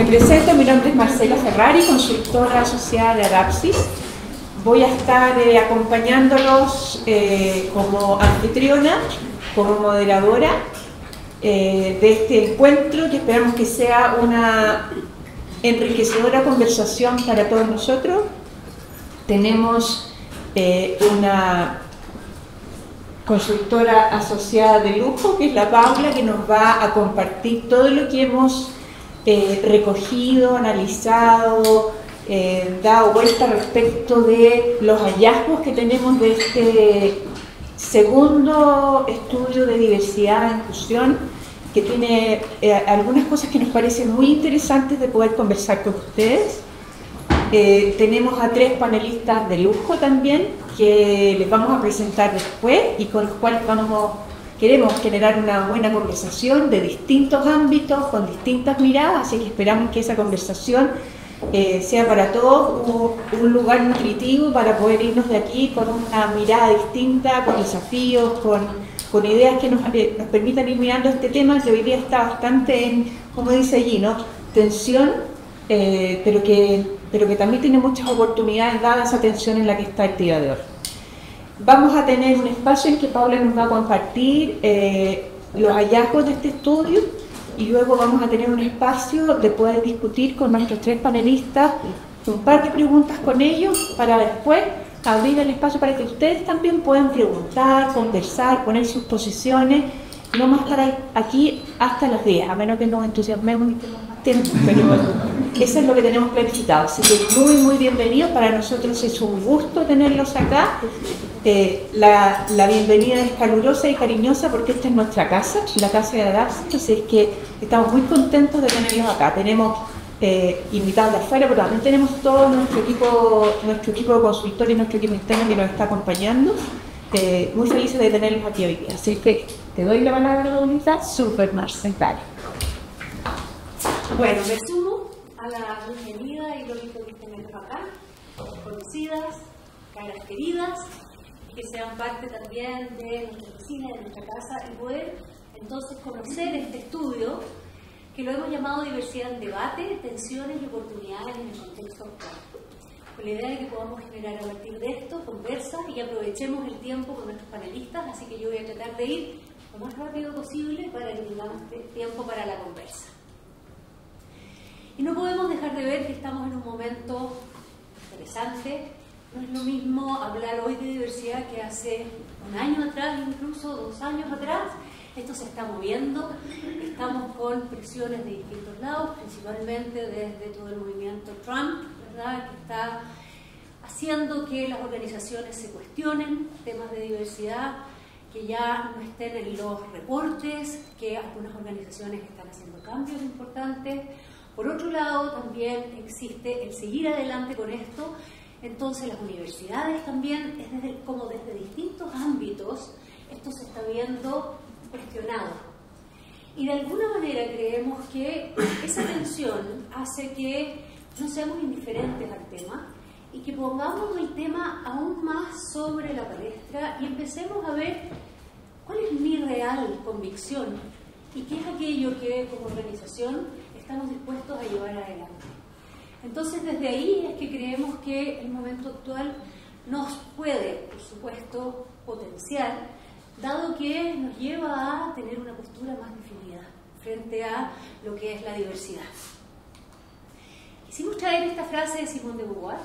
presento, mi nombre es Marcela Ferrari, consultora asociada de Adapsys. Voy a estar acompañándolos como anfitriona, como moderadora de este encuentro, que esperamos que sea una enriquecedora conversación para todos nosotros. Tenemos una consultora asociada de lujo, que es la Paula, que nos va a compartir todo lo que hemos recogido, analizado, dado vuelta respecto de los hallazgos que tenemos de este segundo estudio de diversidad e inclusión, que tiene algunas cosas que nos parecen muy interesantes de poder conversar con ustedes. Tenemos a 3 panelistas de lujo también, que les vamos a presentar después y con los cuales queremos generar una buena conversación de distintos ámbitos, con distintas miradas, así que esperamos que esa conversación sea para todos un lugar nutritivo para poder irnos de aquí con una mirada distinta, con desafíos, con ideas que nos permitan ir mirando este tema que hoy día está bastante en, como dice allí, ¿no?, tensión, pero que también tiene muchas oportunidades dada esa tensión en la que está el día de hoy. Vamos a tener un espacio en que Paula nos va a compartir los hallazgos de este estudio y luego vamos a tener un espacio de poder discutir con nuestros 3 panelistas un par de preguntas con ellos para después abrir el espacio para que ustedes también puedan preguntar, conversar, poner sus posiciones. No vamos a estar aquí hasta las 10, a menos que nos entusiasmemos y tengamos más tiempo, pero eso es lo que tenemos planificado. Así que muy bienvenidos, para nosotros es un gusto tenerlos acá. La bienvenida es calurosa y cariñosa porque esta es nuestra casa, la casa de Adapsys, así es que estamos muy contentos de tenerlos acá. Tenemos invitados de afuera, pero también tenemos todo nuestro equipo de consultores y nuestro equipo interno que nos está acompañando. Muy felices de tenerlos aquí hoy día. Así que te doy la palabra, bonita. Súper, Marcela. Bueno, me sumo a la bienvenida y lo bonito que tenemos acá, conocidas, caras queridas, que sean parte también de nuestra oficina, de nuestra casa, y poder entonces conocer este estudio que lo hemos llamado Diversidad en Debate, Tensiones y Oportunidades en el Contexto Actual, con la idea de que podamos generar a partir de esto conversas y aprovechemos el tiempo con nuestros panelistas, así que yo voy a tratar de ir lo más rápido posible para que tengamos tiempo para la conversa. Y no podemos dejar de ver que estamos en un momento interesante. No es lo mismo hablar hoy de diversidad que hace un año atrás, incluso 2 años atrás. Esto se está moviendo, estamos con presiones de distintos lados, principalmente desde todo el movimiento Trump, ¿verdad?, que está haciendo que las organizaciones se cuestionen temas de diversidad, que ya no estén en los reportes, que algunas organizaciones están haciendo cambios importantes. Por otro lado, también existe el seguir adelante con esto. Entonces las universidades también, desde distintos ámbitos, esto se está viendo cuestionado. Y de alguna manera creemos que esa tensión hace que no seamos indiferentes al tema y que pongamos el tema aún más sobre la palestra y empecemos a ver cuál es mi real convicción y qué es aquello que como organización estamos dispuestos a llevar adelante. Entonces, desde ahí es que creemos que el momento actual nos puede, por supuesto, potenciar, dado que nos lleva a tener una postura más definida frente a lo que es la diversidad. Quisimos traer esta frase de Simone de Beauvoir,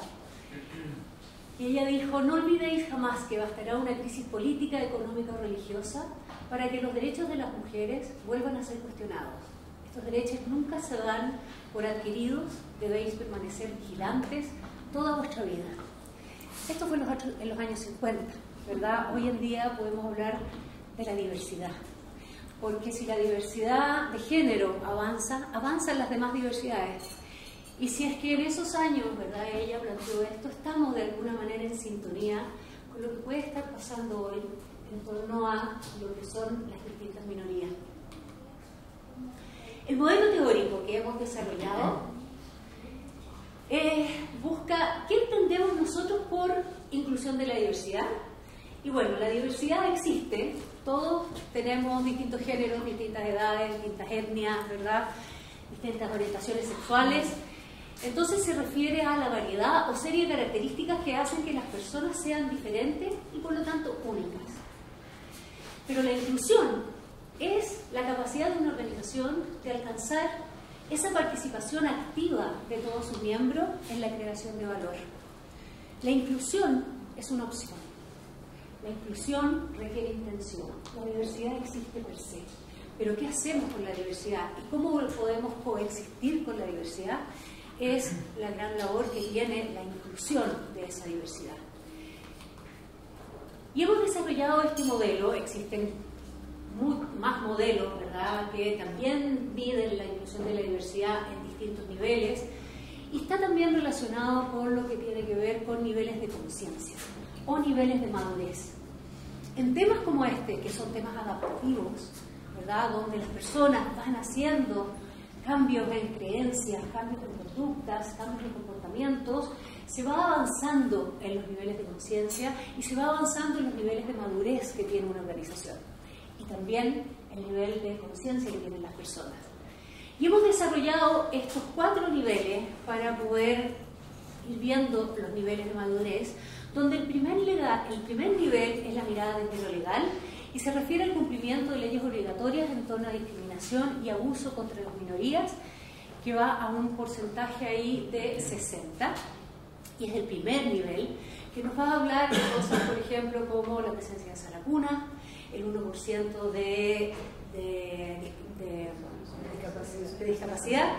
y ella dijo: no olvidéis jamás que bastará una crisis política, económica o religiosa para que los derechos de las mujeres vuelvan a ser cuestionados. Estos derechos nunca se dan por adquiridos, debéis permanecer vigilantes toda vuestra vida. Esto fue en los años 50, ¿verdad? Hoy en día podemos hablar de la diversidad, porque si la diversidad de género avanza, avanzan las demás diversidades. Y si es que en esos años, ¿verdad?, ella planteó esto, estamos de alguna manera en sintonía con lo que puede estar pasando hoy en torno a lo que son las distintas minorías. El modelo teórico que hemos desarrollado busca qué entendemos nosotros por inclusión de la diversidad. Y bueno, la diversidad existe, todos tenemos distintos géneros, distintas edades, distintas etnias, ¿verdad? distintas orientaciones sexuales. Entonces se refiere a la variedad o serie de características que hacen que las personas sean diferentes y por lo tanto únicas. Pero la inclusión es la capacidad de una organización de alcanzar esa participación activa de todos sus miembros en la creación de valor. La inclusión es una opción. La inclusión requiere intención. La diversidad existe per se. Pero ¿qué hacemos con la diversidad? ¿Y cómo podemos coexistir con la diversidad? Es la gran labor que tiene la inclusión de esa diversidad. Y hemos desarrollado este modelo, existen más modelos, ¿verdad?, que también miden la inclusión de la diversidad en distintos niveles, y está también relacionado con lo que tiene que ver con niveles de conciencia o niveles de madurez. En temas como este, que son temas adaptativos, ¿verdad?, donde las personas van haciendo cambios en creencias, cambios en conductas, cambios en comportamientos, se va avanzando en los niveles de conciencia y se va avanzando en los niveles de madurez que tiene una organización y también el nivel de conciencia que tienen las personas. Y hemos desarrollado estos 4 niveles para poder ir viendo los niveles de madurez, donde el primer nivel es la mirada desde lo legal y se refiere al cumplimiento de leyes obligatorias en torno a discriminación y abuso contra las minorías, que va a un porcentaje ahí de 60, y es el primer nivel, que nos va a hablar de cosas, por ejemplo, como la presencia de sala cuna, el 1% de discapacidad,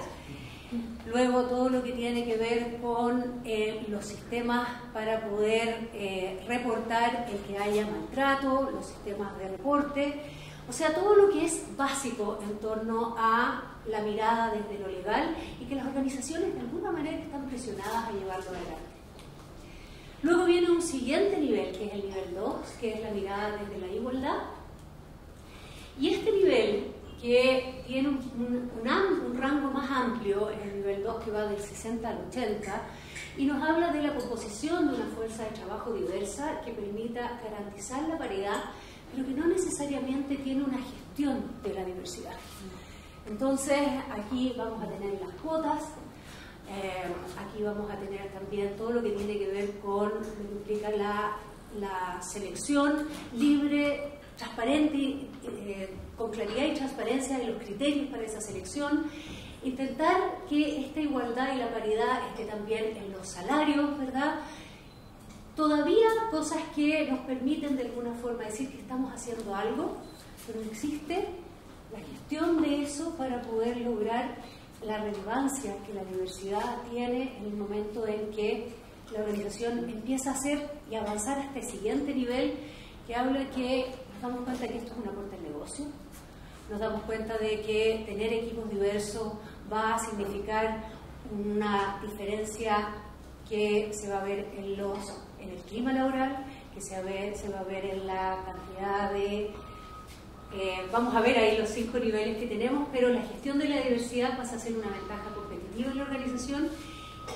luego todo lo que tiene que ver con los sistemas para poder reportar el que haya maltrato, los sistemas de reporte, o sea, todo lo que es básico en torno a la mirada desde lo legal y que las organizaciones de alguna manera están presionadas a llevarlo adelante. Luego viene un siguiente nivel, que es el nivel 2, que es la mirada desde la igualdad. Y este nivel, que tiene un rango más amplio, es el nivel 2, que va del 60 al 80, y nos habla de la composición de una fuerza de trabajo diversa que permita garantizar la paridad, pero que no necesariamente tiene una gestión de la diversidad. Entonces, aquí vamos a tener las cuotas, aquí vamos a tener también todo lo que tiene que ver con lo que implica la selección libre, transparente, con claridad y transparencia de los criterios para esa selección, intentar que esta igualdad y la paridad esté también en los salarios, ¿verdad? Todavía cosas que nos permiten de alguna forma decir que estamos haciendo algo, pero no existe la gestión de eso para poder lograr la relevancia que la diversidad tiene en el momento en que la organización empieza a hacer y avanzar hasta el siguiente nivel, que habla que nos damos cuenta que esto es un aporte al negocio, nos damos cuenta de que tener equipos diversos va a significar una diferencia que se va a ver en el clima laboral, que se va a ver en la cantidad de... vamos a ver ahí los 5 niveles que tenemos, pero la gestión de la diversidad pasa a ser una ventaja competitiva en la organización,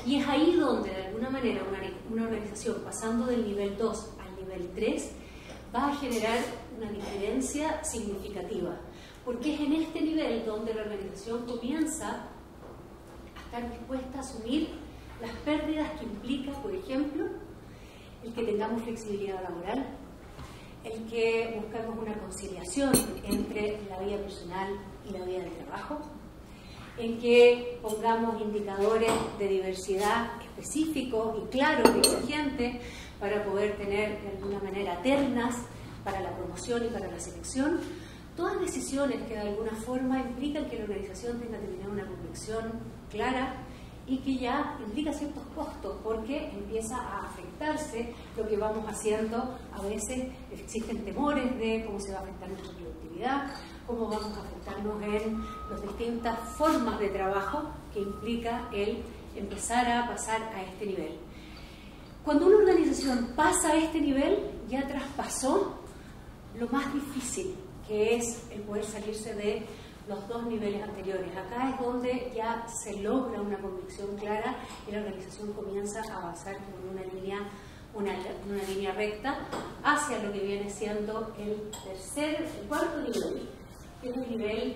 y es ahí donde de alguna manera una organización pasando del nivel 2 al nivel 3 va a generar una diferencia significativa, porque es en este nivel donde la organización comienza a estar dispuesta a asumir las pérdidas que implica, por ejemplo, el que tengamos flexibilidad laboral, el que buscamos una conciliación entre la vida personal y la vida del trabajo, en que pongamos indicadores de diversidad específicos y claros y exigentes para poder tener de alguna manera ternas para la promoción y para la selección. Todas decisiones que de alguna forma implican que la organización tenga que tener una convicción clara y que ya implica ciertos costos, porque empieza a afectarse lo que vamos haciendo. A veces existen temores de cómo se va a afectar nuestra productividad, cómo vamos a afectarnos en las distintas formas de trabajo que implica el empezar a pasar a este nivel. Cuando una organización pasa a este nivel, ya traspasó lo más difícil, que es el poder salirse de los 2 niveles anteriores. Acá es donde ya se logra una convicción clara y la organización comienza a avanzar con una línea recta hacia lo que viene siendo el 4º nivel, que es el nivel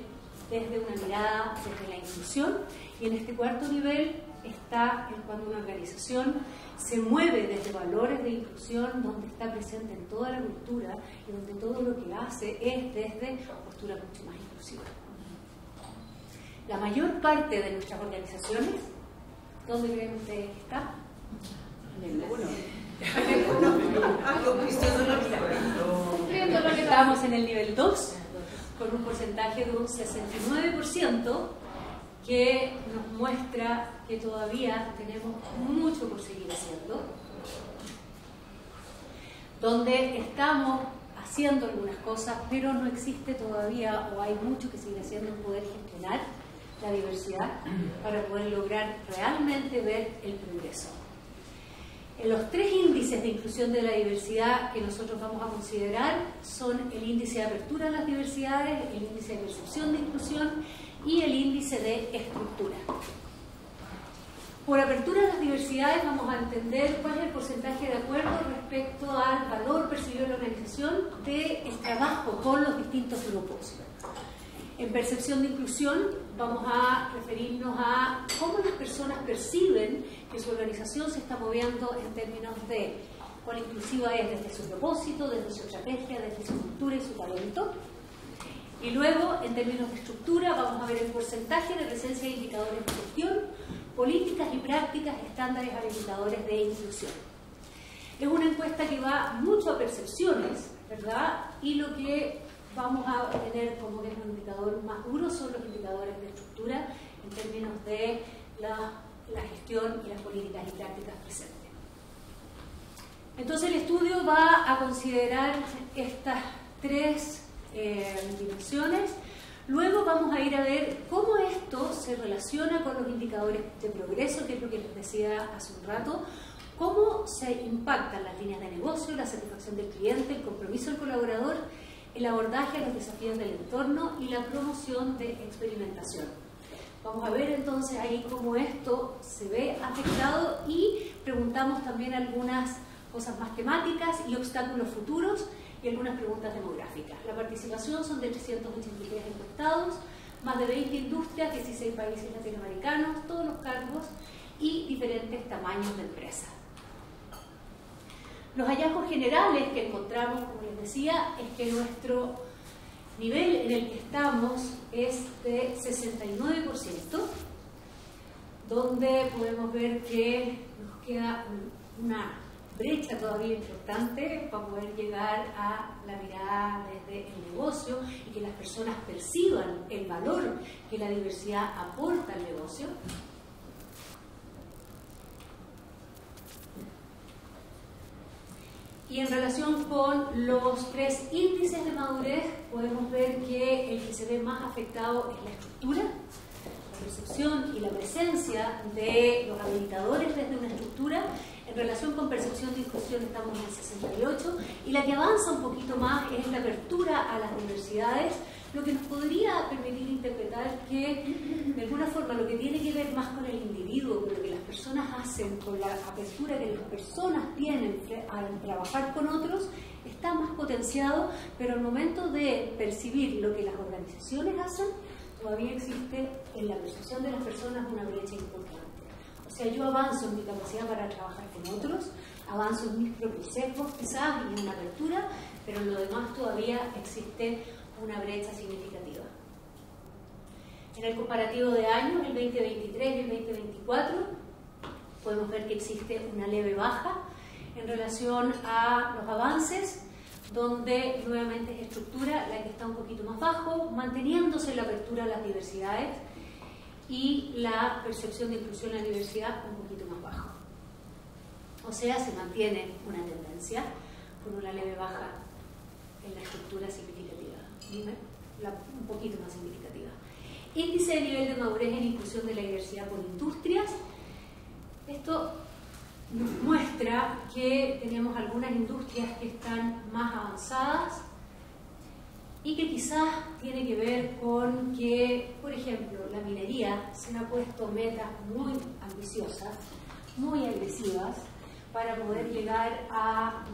desde una mirada, desde la inclusión, y en este cuarto nivel está cuando una organización se mueve desde valores de inclusión, donde está presente en toda la cultura y donde todo lo que hace es desde posturas mucho más inclusivas. La mayor parte de nuestras organizaciones, ¿dónde creen ustedes que está? En el 1. Estamos en el nivel 2, con un porcentaje de un 69%, que nos muestra que todavía tenemos mucho por seguir haciendo, donde estamos haciendo algunas cosas, pero no existe todavía, o hay mucho que seguir haciendo en poder gestionar la diversidad para poder lograr realmente ver el progreso. En los 3 índices de inclusión de la diversidad que nosotros vamos a considerar son el índice de apertura a las diversidades, el índice de percepción de inclusión y el índice de estructura. Por apertura a las diversidades vamos a entender cuál es el porcentaje de acuerdo respecto al valor percibido en la organización del trabajo con los distintos grupos. En percepción de inclusión vamos a referirnos a cómo las personas perciben que su organización se está moviendo en términos de cuán inclusiva es desde su propósito, desde su estrategia, desde su cultura y su talento. Y luego, en términos de estructura, vamos a ver el porcentaje de presencia de indicadores de gestión, políticas y prácticas, estándares habilitadores de inclusión. Es una encuesta que va mucho a percepciones, ¿verdad? Y lo que vamos a tener como que es un indicador más duro son los indicadores de estructura en términos de la gestión y las políticas y prácticas presentes. Entonces el estudio va a considerar estas 3 dimensiones. Luego vamos a ir a ver cómo esto se relaciona con los indicadores de progreso, que es lo que les decía hace un rato, cómo se impactan las líneas de negocio, la satisfacción del cliente, el compromiso del colaborador, el abordaje a los desafíos del entorno y la promoción de experimentación. Vamos a ver entonces ahí cómo esto se ve afectado y preguntamos también algunas cosas más temáticas y obstáculos futuros y algunas preguntas demográficas. La participación son de 383 encuestados, más de 20 industrias, 16 países latinoamericanos, todos los cargos y diferentes tamaños de empresas. Los hallazgos generales que encontramos, como les decía, es que nuestro nivel en el que estamos es de 69%, donde podemos ver que nos queda una brecha todavía importante para poder llegar a la mirada desde el negocio y que las personas perciban el valor que la diversidad aporta al negocio. Y en relación con los 3 índices de madurez, podemos ver que el que se ve más afectado es la estructura, la percepción y la presencia de los habilitadores desde una estructura. En relación con percepción de inclusión estamos en 68, y la que avanza un poquito más es la apertura a las diversidades, lo que nos podría permitir interpretar que, de alguna forma, lo que tiene que ver más con el individuo, con lo que las personas hacen, con la apertura que las personas tienen al trabajar con otros, está más potenciado, pero al momento de percibir lo que las organizaciones hacen, todavía existe en la percepción de las personas una brecha importante. O sea, yo avanzo en mi capacidad para trabajar con otros, avanzo en mis propios sesgos quizás y en una apertura, pero en lo demás todavía existe una brecha significativa. En el comparativo de años, el 2023 y el 2024, podemos ver que existe una leve baja en relación a los avances, donde nuevamente es estructura la que está un poquito más bajo, manteniéndose la apertura a las diversidades, y la percepción de inclusión en la diversidad un poquito más bajo. O sea, se mantiene una tendencia con una leve baja en la estructura significativa, un poquito más significativa. Índice de nivel de madurez en inclusión de la diversidad por industrias. Esto nos muestra que tenemos algunas industrias que están más avanzadas y que quizás tiene que ver con que, por ejemplo, la minería se ha puesto metas muy ambiciosas, muy agresivas, para poder llegar a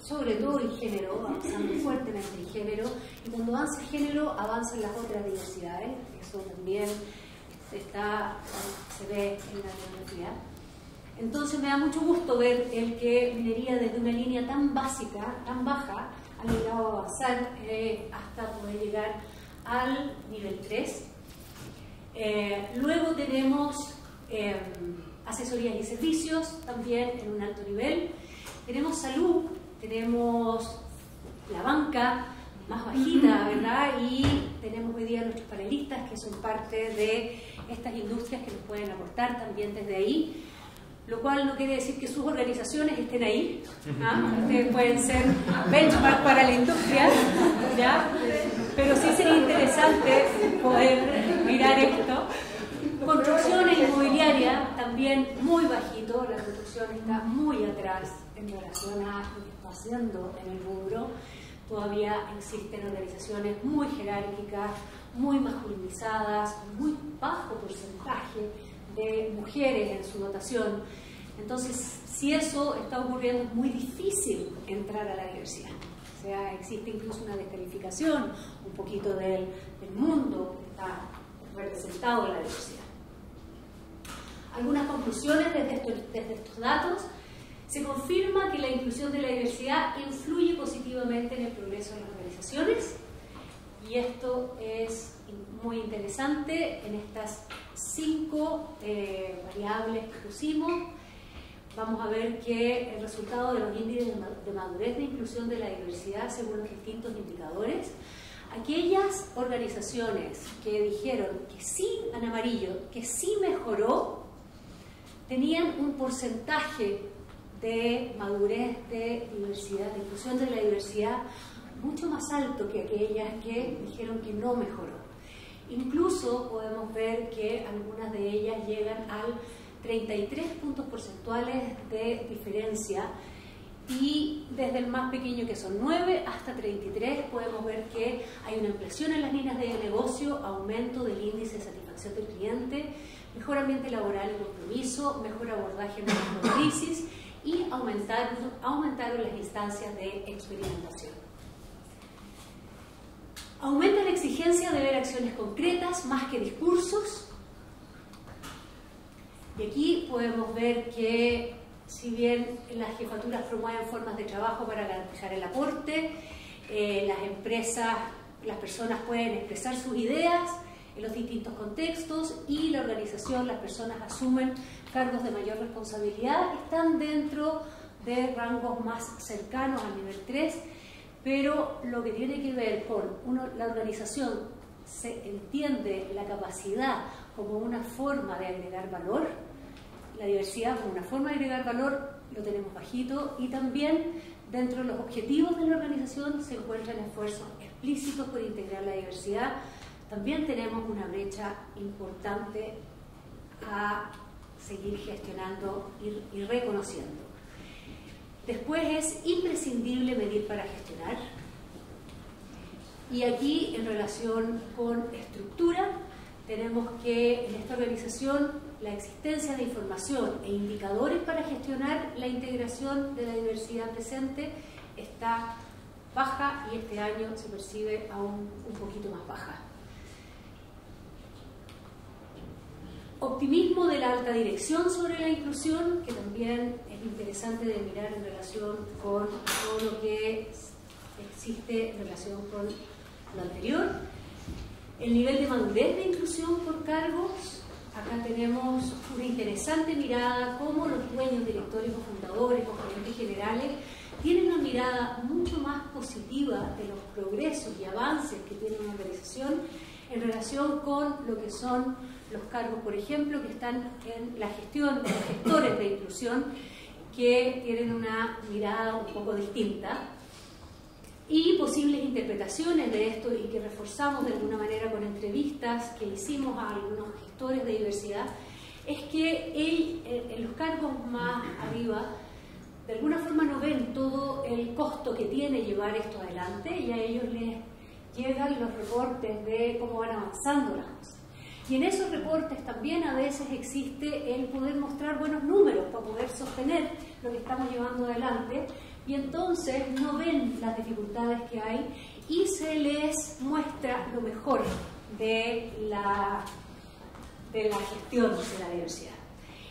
sobre todo en género, avanzando fuertemente en género, y cuando avanza el género, avanzan las otras diversidades, eso también se ve en la demografía. Entonces me da mucho gusto ver el que minería desde una línea tan básica, tan baja, ha logrado avanzar hasta poder llegar al nivel 3. Luego tenemos asesorías y servicios, también en un alto nivel. Tenemos salud, tenemos la banca más bajita, ¿verdad? Y tenemos hoy día nuestros panelistas que son parte de estas industrias que nos pueden aportar también desde ahí, lo cual no quiere decir que sus organizaciones estén ahí. Ustedes pueden ser benchmark para la industria, ¿ya? Pero sí sería interesante poder mirar esto. Construcción e inmobiliaria también muy bajito, la construcción está muy atrás en relación a lo que está haciendo en el rubro. Todavía existen organizaciones muy jerárquicas, muy masculinizadas, con muy bajo porcentaje de mujeres en su dotación. Entonces, si eso está ocurriendo, es muy difícil entrar a la diversidad. O sea, existe incluso una descalificación un poquito del mundo que está representado en la diversidad. Algunas conclusiones desde estos datos. Se confirma que la inclusión de la diversidad influye positivamente en el progreso de las organizaciones, y esto es muy interesante. En estas 5 variables que pusimos, vamos a ver que el resultado de los índices de madurez de inclusión de la diversidad según los distintos indicadores, aquellas organizaciones que dijeron que sí, en amarillo, que sí mejoró, tenían un porcentaje de madurez de diversidad, de inclusión de la diversidad, mucho más alto que aquellas que dijeron que no mejoró. Incluso podemos ver que algunas de ellas llegan al 33 puntos porcentuales de diferencia, y desde el más pequeño, que son 9, hasta 33, podemos ver que hay una ampliación en las líneas de negocio, aumento del índice de satisfacción del cliente, mejor ambiente laboral y compromiso, mejor abordaje en la crisis, y aumentaron las instancias de experimentación. Aumenta la exigencia de ver acciones concretas más que discursos. Y aquí podemos ver que, si bien las jefaturas promueven formas de trabajo para garantizar el aporte, las empresas, las personas pueden expresar sus ideas en los distintos contextos, y la organización, las personas asumen cargos de mayor responsabilidad, están dentro de rangos más cercanos al nivel 3, pero lo que tiene que ver con la organización, se entiende la capacidad como una forma de agregar valor, la diversidad como una forma de agregar valor, lo tenemos bajito, y también dentro de los objetivos de la organización se encuentran esfuerzos explícitos por integrar la diversidad. También tenemos una brecha importante a seguir gestionando y reconociendo. Después, es imprescindible medir para gestionar. Y aquí, en relación con estructura, tenemos que en esta organización la existencia de información e indicadores para gestionar la integración de la diversidad presente está baja, y este año se percibe aún un poquito más baja. Optimismo de la alta dirección sobre la inclusión, que también es interesante de mirar en relación con todo lo que existe en relación con lo anterior. El nivel de madurez de inclusión por cargos, acá tenemos una interesante mirada, cómo los dueños, directores o fundadores o gerentes generales tienen una mirada mucho más positiva de los progresos y avances que tiene una organización en relación con lo que son los cargos, por ejemplo, que están en la gestión, los gestores de inclusión, que tienen una mirada un poco distinta, y posibles interpretaciones de esto, y que reforzamos de alguna manera con entrevistas que hicimos a algunos gestores de diversidad, es que en los cargos más arriba de alguna forma no ven todo el costo que tiene llevar esto adelante, y a ellos les llegan los reportes de cómo van avanzando las cosas. Y en esos reportes también a veces existe el poder mostrar buenos números para poder sostener lo que estamos llevando adelante, y entonces no ven las dificultades que hay y se les muestra lo mejor de la gestión de la diversidad.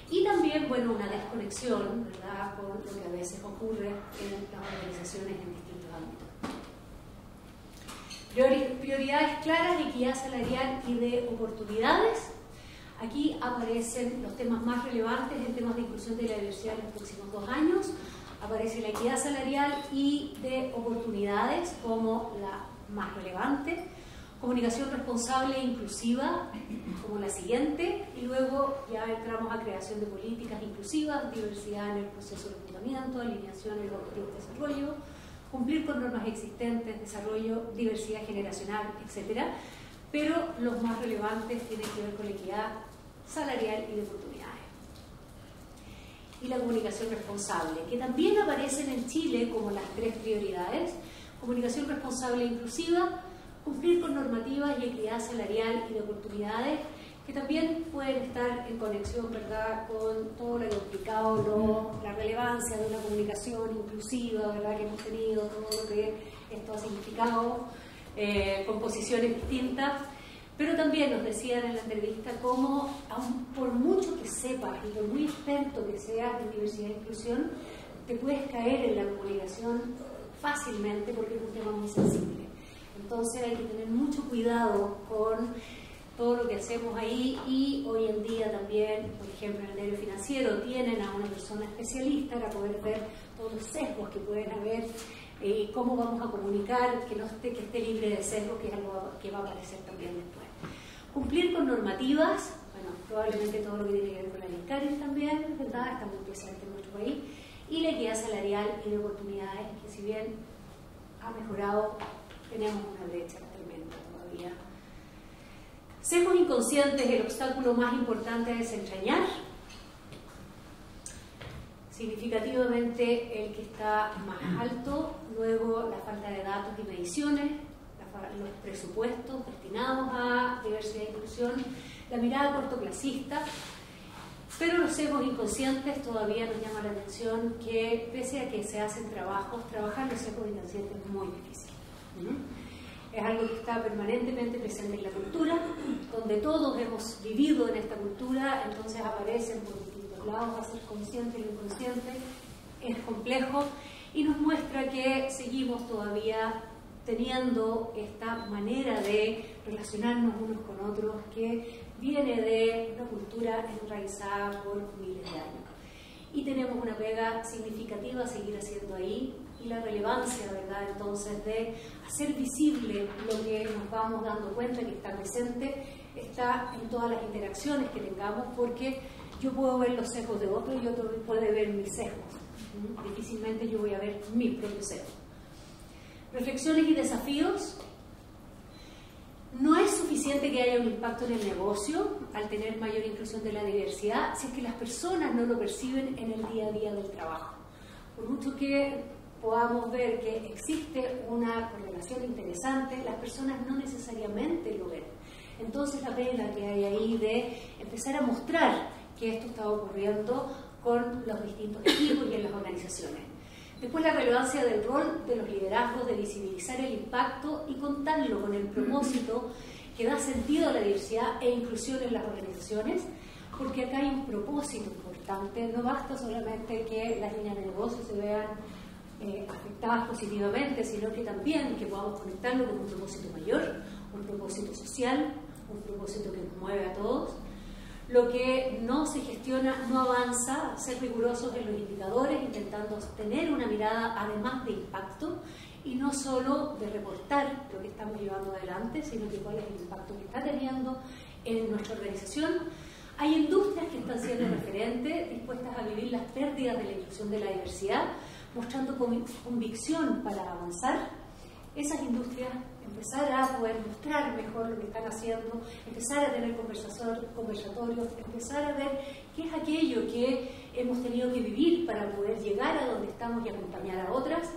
Y también, bueno, una desconexión, ¿verdad?, con lo que a veces ocurre en las organizaciones en distintos ámbitos. Prioridades claras, equidad salarial y de oportunidades. Aquí aparecen los temas más relevantes en temas de inclusión de la diversidad en los próximos 2 años. Aparece la equidad salarial y de oportunidades como la más relevante. Comunicación responsable e inclusiva como la siguiente, y luego ya entramos a creación de políticas inclusivas, diversidad en el proceso de reclutamiento, alineación en los objetivos de desarrollo, cumplir con normas existentes, desarrollo, diversidad generacional, etc. Pero los más relevantes tienen que ver con la equidad salarial y de oportunidades. Y la comunicación responsable, que también aparecen en Chile como las 3 prioridades: comunicación responsable e inclusiva, cumplir con normativas y equidad salarial y de oportunidades, que también pueden estar en conexión, ¿verdad?, con todo lo que ha implicado la relevancia de una comunicación inclusiva, ¿verdad?, que hemos tenido, todo lo que esto ha significado, con posiciones distintas. Pero también nos decían en la entrevista cómo, aun por mucho que sepas y por muy experto que seas en diversidad e inclusión, te puedes caer en la comunicación fácilmente porque es un tema muy sensible. Entonces hay que tener mucho cuidado con todo lo que hacemos ahí, y hoy en día también, por ejemplo, en el diario financiero tienen a una persona especialista para poder ver todos los sesgos que pueden haber, cómo vamos a comunicar que esté libre de sesgos, que es algo que va a aparecer también después. Cumplir con normativas, bueno, probablemente todo lo que tiene que ver con la INCARES también, ¿verdad?, está muy presente en nuestro país, y la equidad salarial y de oportunidades, que si bien ha mejorado, tenemos una brecha tremenda todavía. Sesgos inconscientes, el obstáculo más importante a desentrañar. Significativamente el que está más alto, luego la falta de datos y mediciones, los presupuestos destinados a diversidad e inclusión, la mirada cortoplacista, pero los sesgos inconscientes todavía nos llama la atención que, pese a que se hacen trabajos, trabajar los sesgos inconscientes es muy difícil. Es algo que está permanentemente presente en la cultura, donde todos hemos vivido en esta cultura, entonces aparecen por distintos lados, hacer consciente y lo inconsciente es complejo y nos muestra que seguimos todavía teniendo esta manera de relacionarnos unos con otros que viene de una cultura enraizada por miles de años. Y tenemos una pega significativa a seguir haciendo ahí, y la relevancia, ¿verdad?, entonces de hacer visible lo que nos vamos dando cuenta que está presente, está en todas las interacciones que tengamos, porque yo puedo ver los sesgos de otro y otro puede ver mis sesgos. Difícilmente yo voy a ver mis propios sesgos. Reflexiones y desafíos. No es suficiente que haya un impacto en el negocio al tener mayor inclusión de la diversidad si es que las personas no lo perciben en el día a día del trabajo. Por mucho que podamos ver que existe una correlación interesante, las personas no necesariamente lo ven. Entonces la pena que hay ahí de empezar a mostrar que esto está ocurriendo con los distintos equipos y en las organizaciones. Después la relevancia del rol de los liderazgos, de visibilizar el impacto y contarlo con el propósito que da sentido a la diversidad e inclusión en las organizaciones, porque acá hay un propósito importante. No basta solamente que las líneas de negocio se vean afectadas positivamente, sino que también que podamos conectarlo con un propósito mayor, un propósito social, un propósito que nos mueve a todos. Lo que no se gestiona no avanza, ser rigurosos en los indicadores, intentando tener una mirada además de impacto y no solo de reportar lo que estamos llevando adelante, sino que cuál es el impacto que está teniendo en nuestra organización. Hay industrias que están siendo referentes, dispuestas a vivir las pérdidas de la inclusión de la diversidad, mostrando convicción para avanzar. Esas industrias empezar a poder mostrar mejor lo que están haciendo, empezar a tener conversatorios, empezar a ver qué es aquello que hemos tenido que vivir para poder llegar a donde estamos y acompañar a otras.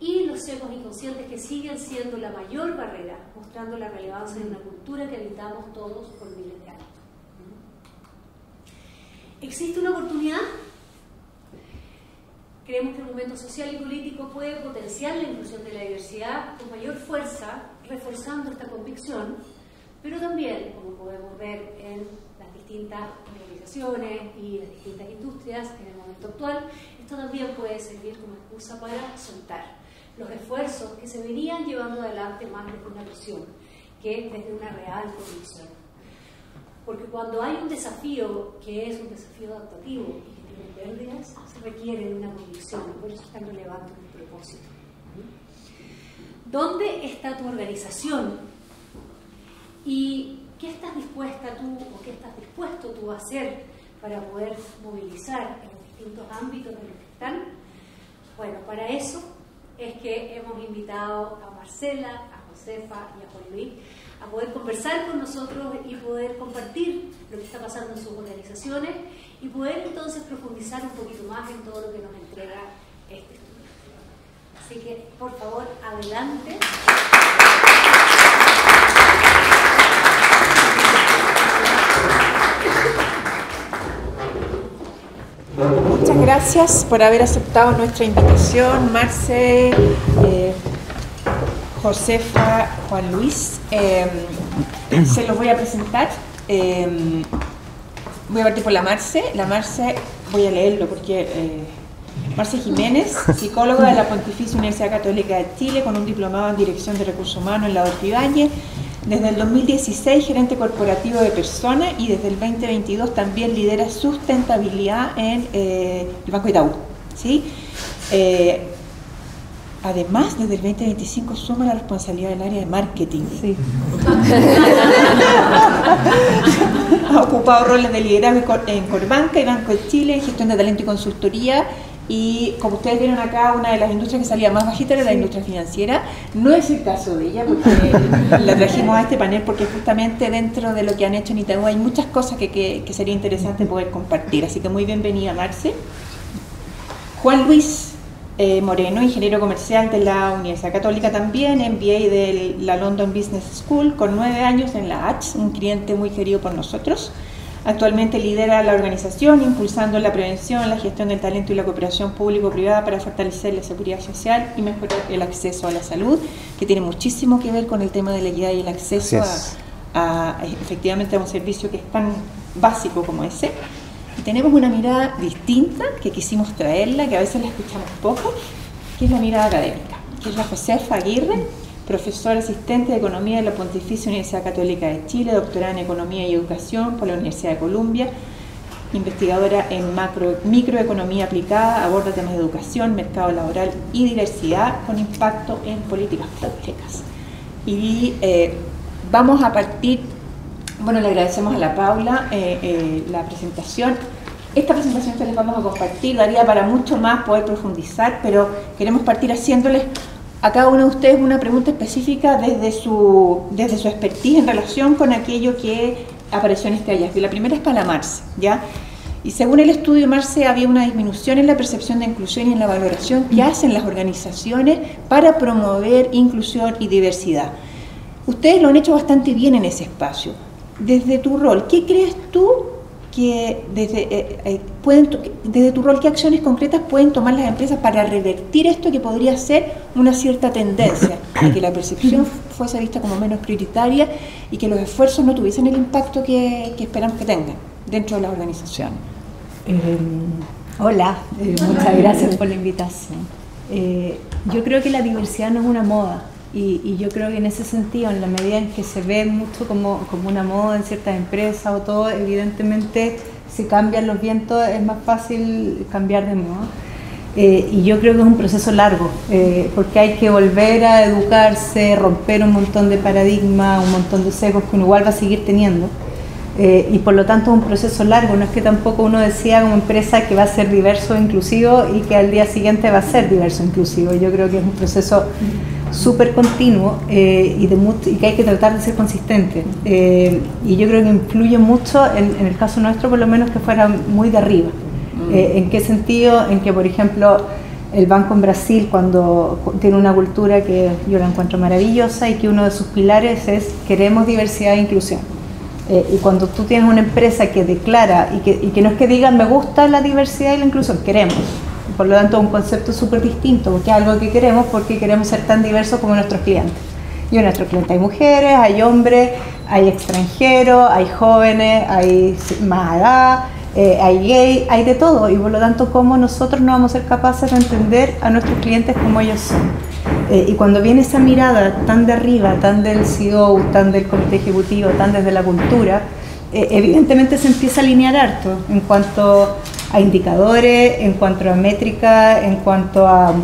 Y los sesgos inconscientes que siguen siendo la mayor barrera, mostrando la relevancia de una cultura que habitamos todos por miles de años. ¿Existe una oportunidad? Creemos que el movimiento social y político puede potenciar la inclusión de la diversidad con mayor fuerza, reforzando esta convicción, pero también, como podemos ver en las distintas organizaciones y las distintas industrias en el momento actual, esto también puede servir como excusa para soltar los esfuerzos que se venían llevando adelante más desde una visión que desde una real convicción. Porque cuando hay un desafío que es un desafío adaptativo y que tiene pérdidas, se requiere de una convicción, por eso es tan relevante el propósito. ¿Dónde está tu organización? ¿Y qué estás dispuesta tú o qué estás dispuesto tú a hacer para poder movilizar en los distintos ámbitos en los que están? Bueno, para eso es que hemos invitado a Marcela, a Josefa y a Juan Luis a poder conversar con nosotros y poder compartir lo que está pasando en sus organizaciones y poder entonces profundizar un poquito más en todo lo que nos entrega este estudio. Así que, por favor, adelante. Muchas gracias por haber aceptado nuestra invitación, Marce, Josefa, Juan Luis. Se los voy a presentar. Voy a partir por la Marce. La Marce, voy a leerlo porque Marce Jiménez, psicóloga de la Pontificia Universidad Católica de Chile, con un diplomado en Dirección de Recursos Humanos en la Ortivalle. Desde el 2016, gerente corporativo de personas, y desde el 2022 también lidera sustentabilidad en el Banco Itaú, ¿sí? Además, desde el 2025 suma la responsabilidad del área de marketing. Sí. Ha ocupado roles de liderazgo en Corbanca y Banco de Chile, en gestión de talento y consultoría. Y como ustedes vieron acá, una de las industrias que salía más bajita era la industria financiera. No es el caso de ella, porque la trajimos a este panel porque justamente dentro de lo que han hecho en Itaú hay muchas cosas que sería interesante poder compartir. Así que muy bienvenida, Marce. Juan Luis Moreno, ingeniero comercial de la Universidad Católica también, MBA de la London Business School, con 9 años en la H, un cliente muy querido por nosotros. Actualmente lidera la organización, impulsando la prevención, la gestión del talento y la cooperación público-privada para fortalecer la seguridad social y mejorar el acceso a la salud, que tiene muchísimo que ver con el tema de la equidad y el acceso efectivamente a un servicio que es tan básico como ese. Y tenemos una mirada distinta que quisimos traerla, que a veces la escuchamos poco, que es la mirada académica, que es la Josefa Aguirre, profesora asistente de Economía de la Pontificia Universidad Católica de Chile, doctorada en Economía y Educación por la Universidad de Columbia, investigadora en microeconomía aplicada, aborda temas de educación, mercado laboral y diversidad con impacto en políticas públicas. Y vamos a partir, bueno, le agradecemos a la Paula la presentación. Esta presentación que les vamos a compartir daría para mucho más poder profundizar, pero queremos partir haciéndoles a cada uno de ustedes una pregunta específica desde su expertise en relación con aquello que apareció en este hallazgo. Y la primera es para la Marce, ¿ya? Y según el estudio Marce, había una disminución en la percepción de inclusión y en la valoración que hacen las organizaciones para promover inclusión y diversidad. Ustedes lo han hecho bastante bien en ese espacio. Desde tu rol, ¿qué crees tú que desde tu rol, qué acciones concretas pueden tomar las empresas para revertir esto que podría ser una cierta tendencia a que la percepción fuese vista como menos prioritaria y que los esfuerzos no tuviesen el impacto que esperamos que tengan dentro de las organizaciones? Hola, muchas gracias por la invitación. Yo creo que la diversidad no es una moda. Y yo creo que en ese sentido, en la medida en que se ve mucho como una moda en ciertas empresas o todo, evidentemente si cambian los vientos es más fácil cambiar de moda. Y yo creo que es un proceso largo, porque hay que volver a educarse, romper un montón de paradigmas, un montón de sesgos que uno igual va a seguir teniendo. Y por lo tanto es un proceso largo, no es que tampoco uno decida como empresa que va a ser diverso e inclusivo y que al día siguiente va a ser diverso e inclusivo. Yo creo que es un proceso súper continuo y que hay que tratar de ser consistente. Y yo creo que influye mucho, en el caso nuestro por lo menos, que fuera muy de arriba. ¿En qué sentido? En que, por ejemplo, el banco en Brasil, cuando tiene una cultura que yo la encuentro maravillosa y que uno de sus pilares es queremos diversidad e inclusión. Y cuando tú tienes una empresa que declara y que no es que digan me gusta la diversidad y la inclusión, queremos. Por lo tanto, es un concepto súper distinto, porque es algo que queremos, porque queremos ser tan diversos como nuestros clientes. Y en nuestros clientes hay mujeres, hay hombres, hay extranjeros, hay jóvenes, hay más edad, hay gay, hay de todo. Y por lo tanto, ¿cómo nosotros no vamos a ser capaces de entender a nuestros clientes como ellos son? Y cuando viene esa mirada tan de arriba, tan del CEO, tan del comité ejecutivo, tan desde la cultura, evidentemente se empieza a alinear harto en cuanto a indicadores, en cuanto a métrica, en cuanto a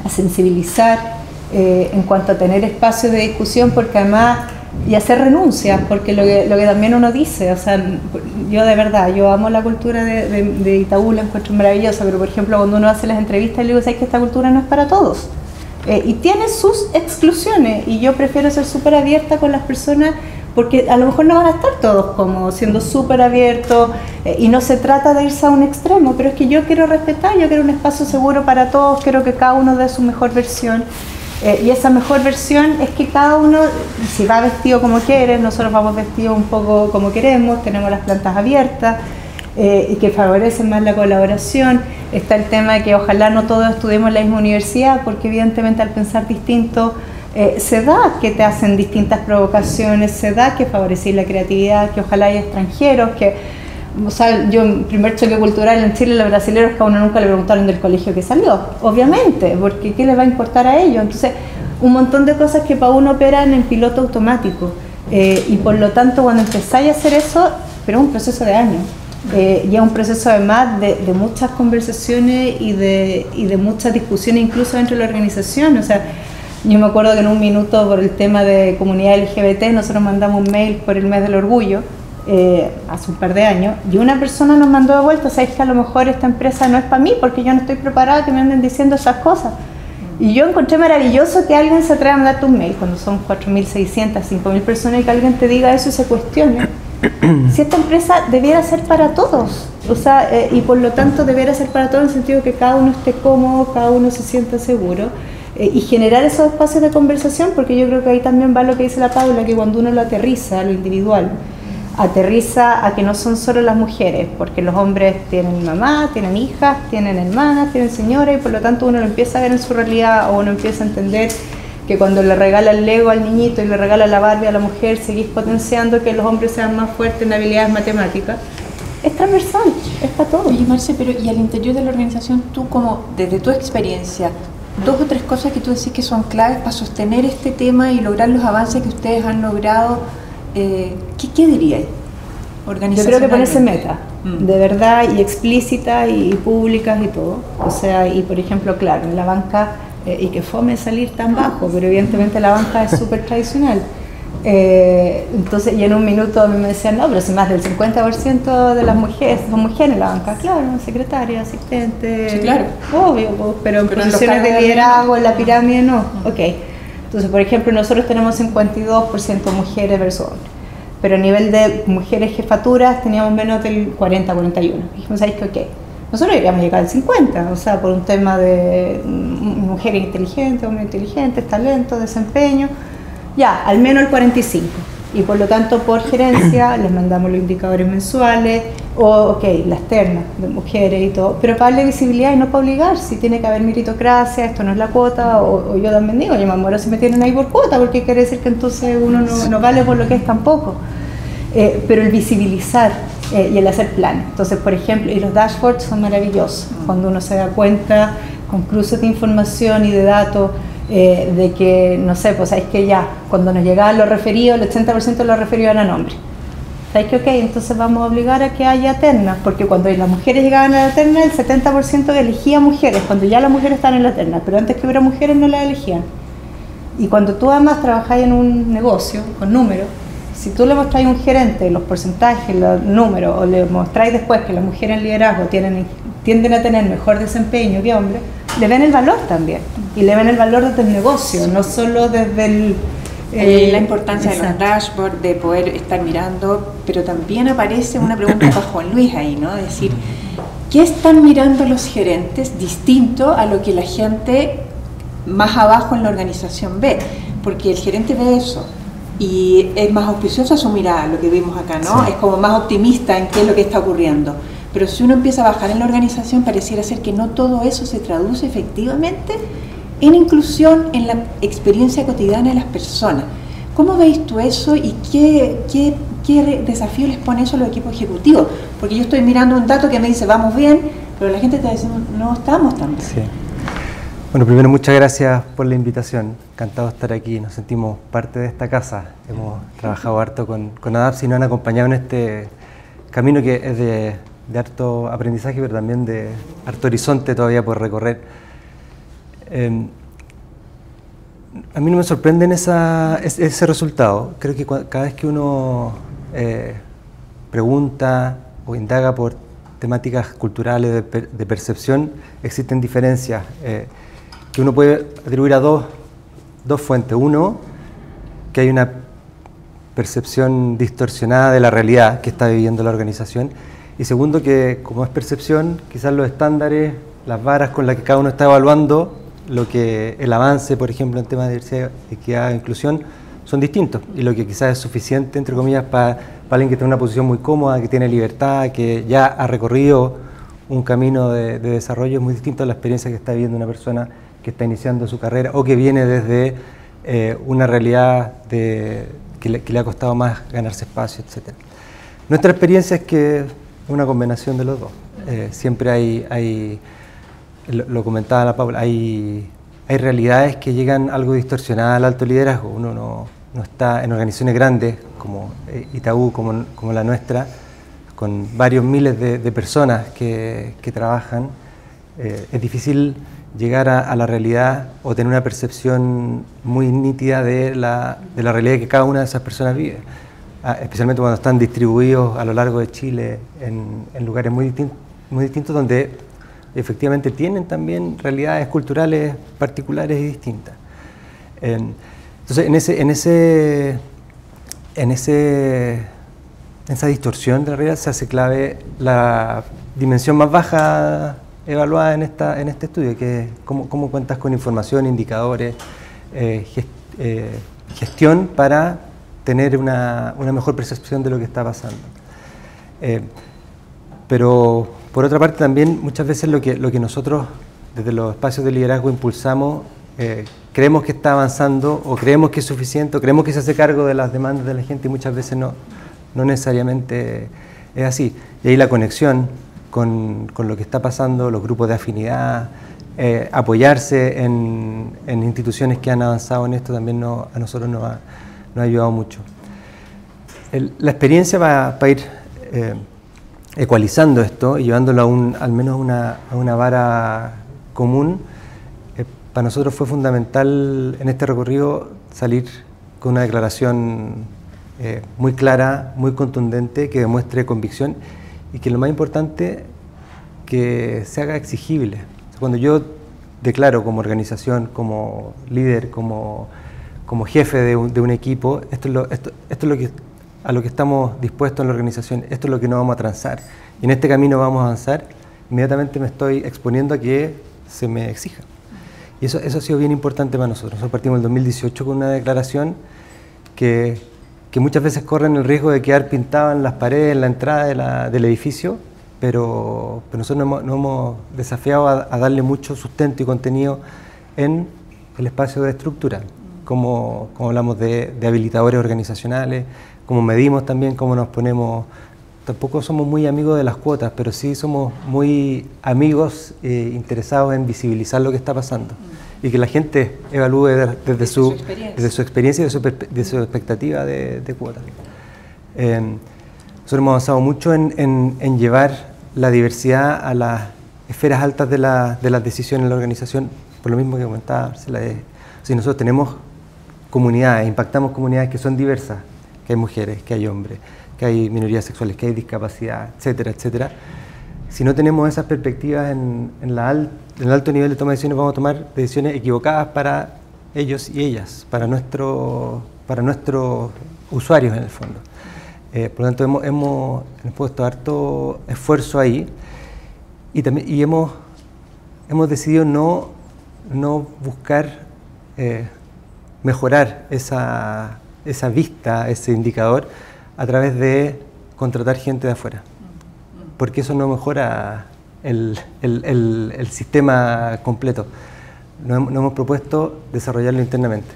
sensibilizar, en cuanto a tener espacios de discusión, porque además, y hacer renuncias, porque lo que también uno dice, o sea, yo de verdad, yo amo la cultura de Itaú, la encuentro maravillosa, pero por ejemplo cuando uno hace las entrevistas, le digo, ¿sabes que esta cultura no es para todos? Y tiene sus exclusiones, y yo prefiero ser súper abierta con las personas, porque a lo mejor no van a estar todos como siendo súper abiertos, y no se trata de irse a un extremo, pero es que yo quiero respetar, yo quiero un espacio seguro para todos, quiero que cada uno dé su mejor versión, y esa mejor versión es que cada uno, si va vestido como quiere, nosotros vamos vestidos un poco como queremos, tenemos las plantas abiertas, y que favorecen más la colaboración. Está el tema de que ojalá no todos estudiemos en la misma universidad, porque evidentemente al pensar distinto, se da que te hacen distintas provocaciones, se da que favorecer la creatividad, que ojalá haya extranjeros, que, o sea, yo en primer choque cultural en Chile, los brasileños que a uno nunca le preguntaron del colegio que salió, obviamente, porque ¿qué les va a importar a ellos? Entonces, un montón de cosas que para uno operan en piloto automático, y por lo tanto cuando empezáis a hacer eso, pero es un proceso de años, y es un proceso además de muchas conversaciones y de muchas discusiones incluso dentro de la organización. O sea, yo me acuerdo que en un minuto, por el tema de comunidad LGBT, nosotros mandamos un mail por el mes del orgullo, hace un par de años, y una persona nos mandó de vuelta, ¿sabes que a lo mejor esta empresa no es para mí porque yo no estoy preparada que me anden diciendo esas cosas? Y yo encontré maravilloso que alguien se atreva a mandarte un mail cuando son 4.600, 5.000 personas, y que alguien te diga eso y se cuestione si esta empresa debiera ser para todos, o sea, y por lo tanto debiera ser para todos en el sentido que cada uno esté cómodo, cada uno se sienta seguro, y generar esos espacios de conversación, porque yo creo que ahí también va lo que dice la Paula, que cuando uno lo aterriza a lo individual, aterriza a que no son solo las mujeres, porque los hombres tienen mamá, tienen hijas, tienen hermanas, tienen señoras, y por lo tanto uno lo empieza a ver en su realidad, o uno empieza a entender que cuando le regala el Lego al niñito y le regala la Barbie a la mujer, seguís potenciando que los hombres sean más fuertes en habilidades matemáticas. Es transversal, es para todo. Oye, Marce, pero y al interior de la organización, tú como, desde tu experiencia, 2 o 3 cosas que tú decís que son claves para sostener este tema y lograr los avances que ustedes han logrado, ¿qué dirías? Yo creo que ponerse meta, de verdad, y explícitas y públicas y todo. O sea, y por ejemplo, claro, en la banca, y que fome salir tan bajo, pero evidentemente la banca es súper tradicional. Entonces, y en un minuto a mí me decían, no, pero si más del 50% de las mujeres son mujeres en la banca, claro, secretaria, asistente, sí, claro, obvio, pero en posiciones de liderazgo, en la pirámide no. Ok, entonces por ejemplo nosotros tenemos 52% mujeres versus hombres, pero a nivel de mujeres jefaturas teníamos menos del 40-41. Dijimos, ¿sabéis que ok? Nosotros deberíamos llegar al 50, o sea, por un tema de mujeres inteligentes, hombres inteligentes, talento, desempeño, ya, al menos el 45. Y por lo tanto, por gerencia, les mandamos los indicadores mensuales, o, ok, las ternas de mujeres y todo, pero para darle visibilidad y no para obligar, si tiene que haber meritocracia, esto no es la cuota, o yo también digo, yo me muero si me tienen ahí por cuota, porque quiere decir que entonces uno no vale por lo que es tampoco. Pero el visibilizar y el hacer planes. Entonces, por ejemplo, y los dashboards son maravillosos, cuando uno se da cuenta con cruces de información y de datos, de que, no sé, pues sabéis que ya, cuando nos llegaban los referidos, el 80% de los referidos eran hombres. Sabéis que ok, entonces vamos a obligar a que haya ternas, porque cuando las mujeres llegaban a la terna, el 70% elegía mujeres, cuando ya las mujeres estaban en la terna, pero antes que hubiera mujeres no las elegían. Y cuando tú además trabajáis en un negocio con números, si tú le mostráis a un gerente los porcentajes, los números, o le mostráis después que las mujeres en liderazgo tienden a tener mejor desempeño que hombres, le ven el valor también, y le ven el valor desde el negocio, no solo desde la importancia de los dashboards, de poder estar mirando, pero también aparece una pregunta para Juan Luis ahí, ¿no? Es decir, ¿qué están mirando los gerentes distinto a lo que la gente más abajo en la organización ve? Porque el gerente ve eso, y es más auspiciosa su mirada, lo que vimos acá, ¿no? Sí. Es como más optimista en qué es lo que está ocurriendo. pero si uno empieza a bajar en la organización, pareciera ser que no todo eso se traduce efectivamente en inclusión en la experiencia cotidiana de las personas. ¿Cómo veis tú eso y qué desafío les pone eso a los equipos ejecutivos? Porque yo estoy mirando un dato que me dice vamos bien, pero la gente está diciendo no estamos tan bien. Sí. Bueno, primero muchas gracias por la invitación. Encantado de estar aquí, nos sentimos parte de esta casa. Hemos trabajado harto con ADAPS y nos han acompañado en este camino que es de harto aprendizaje, pero también de harto horizonte todavía por recorrer. A mí no me sorprende ese resultado. Creo que cada vez que uno pregunta o indaga por temáticas culturales de percepción, existen diferencias que uno puede atribuir a dos fuentes. Uno, que hay una percepción distorsionada de la realidad que está viviendo la organización. Y segundo, que como es percepción, quizás los estándares, las varas con las que cada uno está evaluando el avance, por ejemplo, en temas de diversidad, equidad e inclusión, son distintos. Y lo que quizás es suficiente, entre comillas, para alguien que está en una posición muy cómoda, que tiene libertad, que ya ha recorrido un camino de desarrollo, es muy distinto a la experiencia que está viviendo una persona que está iniciando su carrera o que viene desde una realidad que le ha costado más ganarse espacio, etc. Nuestra experiencia es que es una combinación de los dos. Siempre hay lo comentaba la Paula, hay realidades que llegan algo distorsionadas al alto liderazgo. Uno no está en organizaciones grandes como Itaú, como la nuestra, con varios miles de personas que trabajan. Es difícil llegar a la realidad o tener una percepción muy nítida de la realidad que cada una de esas personas vive, especialmente cuando están distribuidos a lo largo de Chile en lugares muy distintos donde efectivamente tienen también realidades culturales particulares y distintas. Entonces, en esa distorsión de la realidad se hace clave la dimensión más baja evaluada en este estudio, que es cómo cuentas con información, indicadores, gestión para tener una mejor percepción de lo que está pasando. Pero por otra parte también muchas veces lo que nosotros desde los espacios de liderazgo impulsamos, creemos que está avanzando o creemos que es suficiente o creemos que se hace cargo de las demandas de la gente y muchas veces no necesariamente es así. Y ahí la conexión con lo que está pasando, los grupos de afinidad, apoyarse en instituciones que han avanzado en esto también a nosotros nos ha ayudado mucho. La experiencia va a ir ecualizando esto y llevándolo al menos a una vara común. Para nosotros fue fundamental en este recorrido salir con una declaración muy clara, muy contundente, que demuestre convicción y que lo más importante, que se haga exigible. Cuando yo declaro como organización, como líder, como jefe de un equipo, esto es a lo que estamos dispuestos en la organización, esto es lo que no vamos a transar. Y en este camino vamos a avanzar, inmediatamente me estoy exponiendo a que se me exija. Y eso ha sido bien importante para nosotros. Nosotros partimos en el 2018 con una declaración que muchas veces corren el riesgo de quedar pintada en las paredes, en la entrada del edificio, pero nosotros nos hemos desafiado a darle mucho sustento y contenido en el espacio de estructura, como hablamos de habilitadores organizacionales, como medimos también, cómo nos ponemos. Tampoco somos muy amigos de las cuotas, pero sí somos muy amigos interesados en visibilizar lo que está pasando y que la gente evalúe desde su experiencia y de su expectativa de cuotas. Nosotros hemos avanzado mucho en llevar la diversidad a las esferas altas de las decisiones en la organización, por lo mismo que comentaba Marcela. Si nosotros tenemos comunidades, impactamos comunidades que son diversas, que hay mujeres, que hay hombres, que hay minorías sexuales, que hay discapacidad, etcétera, etcétera. Si no tenemos esas perspectivas en el alto nivel de toma de decisiones, vamos a tomar decisiones equivocadas para ellos y ellas, para nuestros usuarios en el fondo. Por lo tanto, hemos puesto harto esfuerzo ahí y hemos decidido no buscar mejorar esa vista, ese indicador, a través de contratar gente de afuera. porque eso no mejora el sistema completo. Nos hemos propuesto desarrollarlo internamente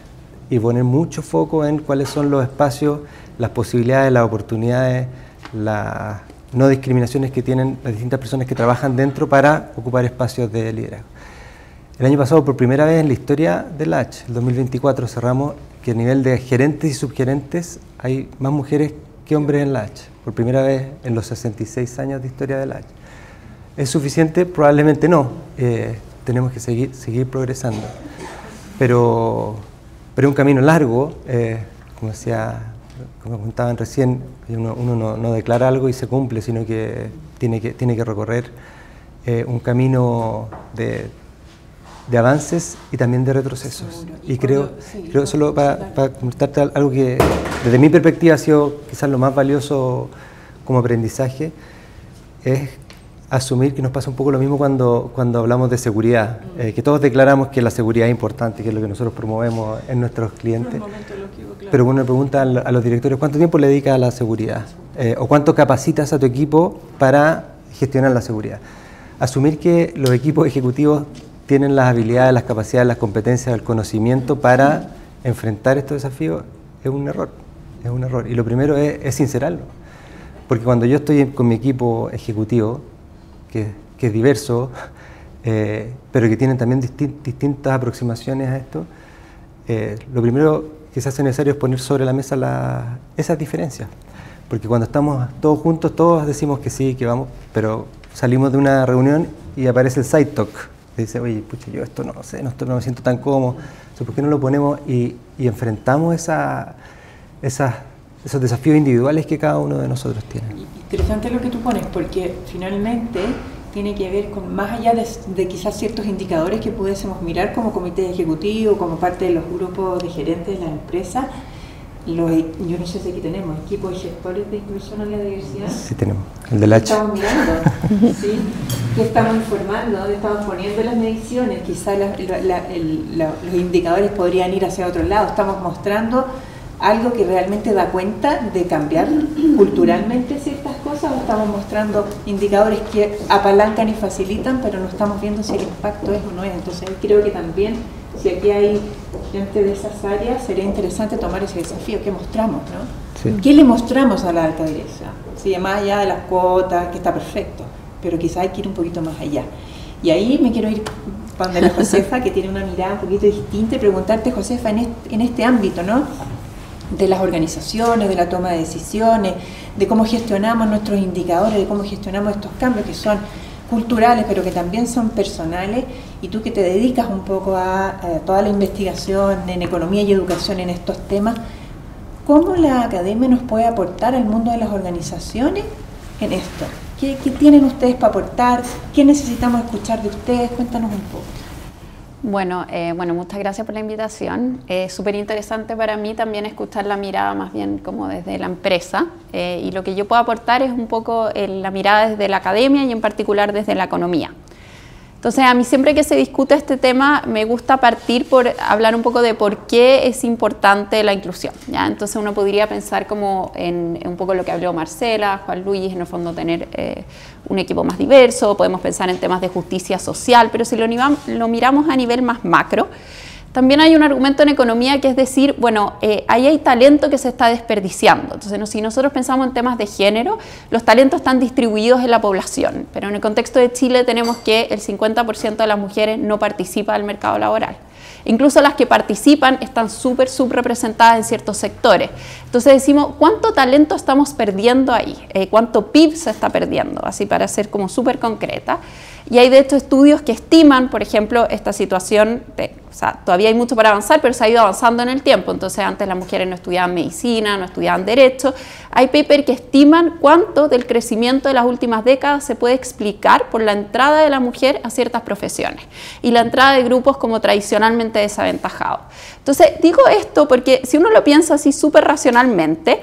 y poner mucho foco en cuáles son los espacios, las posibilidades, las oportunidades, las no discriminaciones que tienen las distintas personas que trabajan dentro para ocupar espacios de liderazgo. El año pasado, por primera vez en la historia del H, el 2024, cerramos que a nivel de gerentes y subgerentes hay más mujeres que hombres en la H, por primera vez en los 66 años de historia del H. ¿Es suficiente? Probablemente no. Tenemos que seguir progresando. Pero es un camino largo, como contaban recién, uno no declara algo y se cumple, sino que tiene que recorrer un camino de avances y también de retrocesos. Y creo solo para comentarte algo que desde mi perspectiva ha sido quizás lo más valioso como aprendizaje, es asumir que nos pasa un poco lo mismo cuando hablamos de seguridad, que todos declaramos que la seguridad es importante, que es lo que nosotros promovemos en nuestros clientes, pero uno le pregunta a los directores ¿cuánto tiempo le dedicas a la seguridad? ¿O cuánto capacitas a tu equipo para gestionar la seguridad? Asumir que los equipos ejecutivos tienen las habilidades, las capacidades, las competencias, el conocimiento para enfrentar estos desafíos es un error, y lo primero es sincerarlo, porque cuando yo estoy con mi equipo ejecutivo, que es diverso, pero que tienen también distintas aproximaciones a esto, lo primero que se hace necesario es poner sobre la mesa esas diferencias, porque cuando estamos todos juntos, todos decimos que sí, que vamos, pero salimos de una reunión y aparece el side talk, que dice, oye, pucha, yo esto no sé, no me siento tan cómodo, ¿por qué no lo ponemos y enfrentamos esos desafíos individuales que cada uno de nosotros tiene? Interesante lo que tú pones, porque finalmente tiene que ver con más allá de quizás ciertos indicadores que pudiésemos mirar como comité ejecutivo, como parte de los grupos de gerentes de la empresa. Yo no sé si aquí tenemos equipos de gestores de inclusión a la diversidad. Sí, tenemos. El del H. Estamos mirando, ¿sí? Que estamos informando, dónde estamos poniendo las mediciones. Quizás los indicadores podrían ir hacia otro lado. Estamos mostrando algo que realmente da cuenta de cambiar culturalmente ciertas cosas, o estamos mostrando indicadores que apalancan y facilitan, pero no estamos viendo si el impacto es o no es. Entonces creo que también, si aquí hay gente de esas áreas, sería interesante tomar ese desafío. ¿Qué mostramos, no? Sí. ¿Qué le mostramos a la alta dirección? Sí, más allá de las cuotas, que está perfecto, pero quizá hay que ir un poquito más allá. Y ahí me quiero ir para la Josefa, que tiene una mirada un poquito distinta, y preguntarte, Josefa, en este ámbito, ¿no?, de las organizaciones, de la toma de decisiones, de cómo gestionamos nuestros indicadores, de cómo gestionamos estos cambios que son culturales, pero que también son personales, y tú que te dedicas un poco a toda la investigación en economía y educación en estos temas, ¿cómo la academia nos puede aportar al mundo de las organizaciones en esto? ¿Qué tienen ustedes para aportar? ¿Qué necesitamos escuchar de ustedes? Cuéntanos un poco. Bueno, muchas gracias por la invitación. Es súper interesante para mí también escuchar la mirada más bien como desde la empresa, y lo que yo puedo aportar es un poco la mirada desde la academia y en particular desde la economía. Entonces, a mí siempre que se discute este tema me gusta partir por hablar un poco de por qué es importante la inclusión, ¿ya? Entonces uno podría pensar como en un poco lo que habló Marcela, Juan Luis, en el fondo tener un equipo más diverso, podemos pensar en temas de justicia social, pero si lo miramos a nivel más macro, también hay un argumento en economía que es decir, bueno, ahí hay talento que se está desperdiciando. Entonces, si nosotros pensamos en temas de género, los talentos están distribuidos en la población, pero en el contexto de Chile tenemos que el 50% de las mujeres no participa del mercado laboral. Incluso las que participan están súper subrepresentadas en ciertos sectores. Entonces decimos, ¿cuánto talento estamos perdiendo ahí? ¿Cuánto PIB se está perdiendo? Así para ser como súper concreta. Y hay de hecho estudios que estiman, por ejemplo, esta situación, o sea, todavía hay mucho para avanzar, pero se ha ido avanzando en el tiempo. Entonces antes las mujeres no estudiaban medicina, no estudiaban derecho. Hay papers que estiman cuánto del crecimiento de las últimas décadas se puede explicar por la entrada de la mujer a ciertas profesiones y la entrada de grupos como tradicionalmente desaventajados. Entonces digo esto porque si uno lo piensa así súper racionalmente,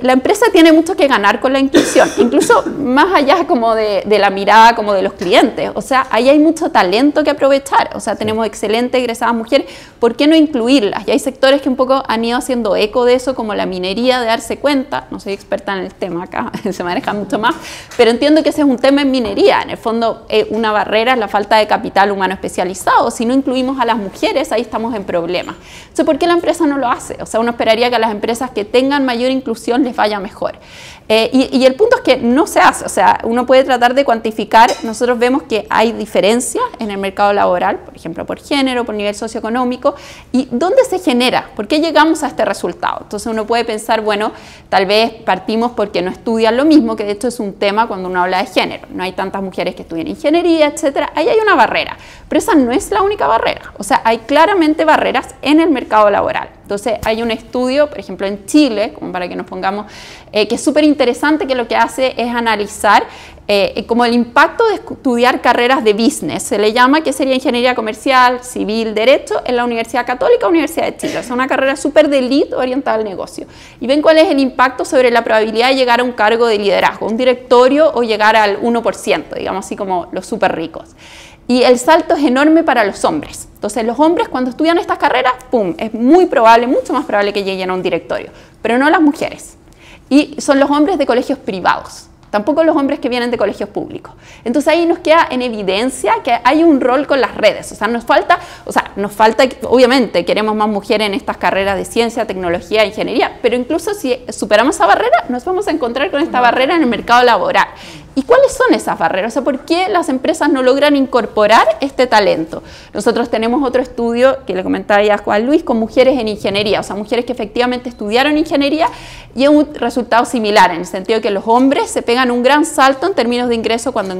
la empresa tiene mucho que ganar con la inclusión, incluso más allá como de la mirada como de los clientes. O sea, ahí hay mucho talento que aprovechar. O sea, tenemos excelentes egresadas mujeres, ¿por qué no incluirlas? Y hay sectores que un poco han ido haciendo eco de eso, como la minería, de darse cuenta. No soy experta en el tema acá, se maneja mucho más, pero entiendo que ese es un tema en minería. En el fondo, una barrera es la falta de capital humano especializado. Si no incluimos a las mujeres, ahí estamos en problemas. Entonces, ¿por qué la empresa no lo hace? O sea, uno esperaría que a las empresas que tengan mayor inclusión les vaya mejor. Y el punto es que no se hace. O sea, uno puede tratar de cuantificar. Nosotros vemos que hay diferencias en el mercado laboral, por ejemplo, por género, por nivel socioeconómico. ¿Y dónde se genera? ¿Por qué llegamos a este resultado? Entonces uno puede pensar, bueno, tal vez partimos porque no estudian lo mismo, que de hecho es un tema cuando uno habla de género. No hay tantas mujeres que estudian ingeniería, etcétera. Ahí hay una barrera. Pero esa no es la única barrera. O sea, hay claramente barreras en el mercado laboral. Entonces hay un estudio, por ejemplo, en Chile, como para que nos pongamos, que es súper interesante, que lo que hace es analizar como el impacto de estudiar carreras de business, se le llama, que sería ingeniería comercial, civil, derecho, en la Universidad Católica, Universidad de Chile. O sea, una carrera súper de elite orientada al negocio. Y ven cuál es el impacto sobre la probabilidad de llegar a un cargo de liderazgo, un directorio, o llegar al 1%, digamos así como los súper ricos. Y el salto es enorme para los hombres. Entonces, los hombres cuando estudian estas carreras, ¡pum!, es muy probable, mucho más probable que lleguen a un directorio, pero no las mujeres. Y son los hombres de colegios privados, tampoco los hombres que vienen de colegios públicos. Entonces, ahí nos queda en evidencia que hay un rol con las redes. O sea, nos falta, obviamente, queremos más mujeres en estas carreras de ciencia, tecnología, ingeniería, pero incluso si superamos esa barrera, nos vamos a encontrar con esta barrera en el mercado laboral. ¿Y cuáles son esas barreras? O sea, ¿por qué las empresas no logran incorporar este talento? Nosotros tenemos otro estudio, que le comentaba ya a Juan Luis, con mujeres en ingeniería, o sea, mujeres que efectivamente estudiaron ingeniería, y es un resultado similar, en el sentido de que los hombres se pegan un gran salto en términos de ingreso cuando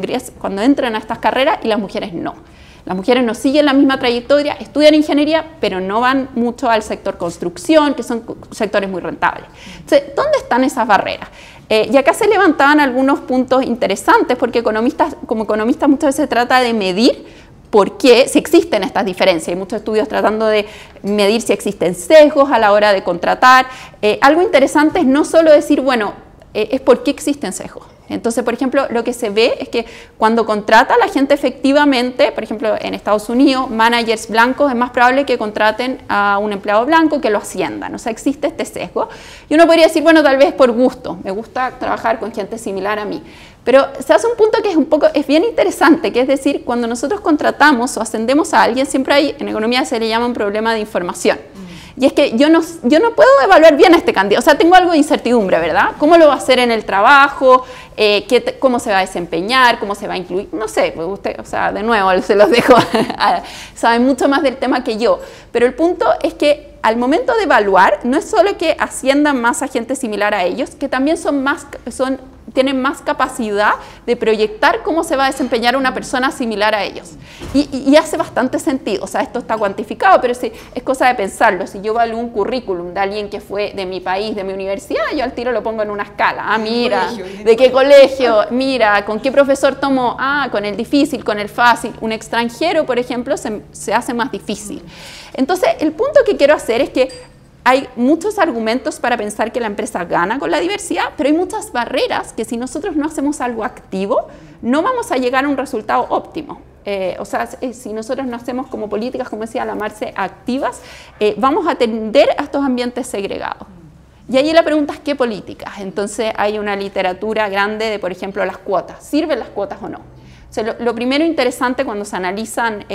entran a estas carreras, y las mujeres no. Las mujeres no siguen la misma trayectoria, estudian ingeniería, pero no van mucho al sector construcción, que son sectores muy rentables. Entonces, ¿dónde están esas barreras? Y acá se levantaban algunos puntos interesantes, porque como economistas muchas veces se trata de medir por qué, si existen estas diferencias. Hay muchos estudios tratando de medir si existen sesgos a la hora de contratar. Algo interesante es no solo decir, bueno, es por qué existen sesgos. Entonces, por ejemplo, lo que se ve es que cuando contrata la gente efectivamente, por ejemplo, en Estados Unidos, managers blancos, es más probable que contraten a un empleado blanco que lo asciendan. O sea, existe este sesgo. Y uno podría decir, bueno, tal vez por gusto. Me gusta trabajar con gente similar a mí. Pero se hace un punto que es bien interesante, que es decir, cuando nosotros contratamos o ascendemos a alguien, siempre hay, en economía se le llama un problema de información. Y es que yo no puedo evaluar bien a este candidato. O sea, tengo algo de incertidumbre, ¿verdad? ¿Cómo lo va a hacer en el trabajo? ¿Cómo se va a desempeñar? ¿Cómo se va a incluir? No sé, pues usted, o sea, de nuevo, se los dejo. Saben mucho más del tema que yo. Pero el punto es que al momento de evaluar, no es solo que asciendan más a gente similar a ellos, que también tienen más capacidad de proyectar cómo se va a desempeñar una persona similar a ellos. Y hace bastante sentido. O sea, esto está cuantificado, pero sí, es cosa de pensarlo. Si yo evalúo un currículum de alguien que fue de mi país, de mi universidad, yo al tiro lo pongo en una escala. Ah, mira, ¿de qué colegio? Mira, ¿con qué profesor tomó? Ah, con el difícil, con el fácil. Un extranjero, por ejemplo, se hace más difícil. Entonces, el punto que quiero hacer es que hay muchos argumentos para pensar que la empresa gana con la diversidad, pero hay muchas barreras que si nosotros no hacemos algo activo, no vamos a llegar a un resultado óptimo. O sea, si nosotros no hacemos como políticas, como decía la Marce, activas, vamos a tender a estos ambientes segregados. Y ahí la pregunta es, ¿qué políticas? Entonces hay una literatura grande de, por ejemplo, las cuotas. ¿Sirven las cuotas o no? O sea, lo primero interesante cuando se analizan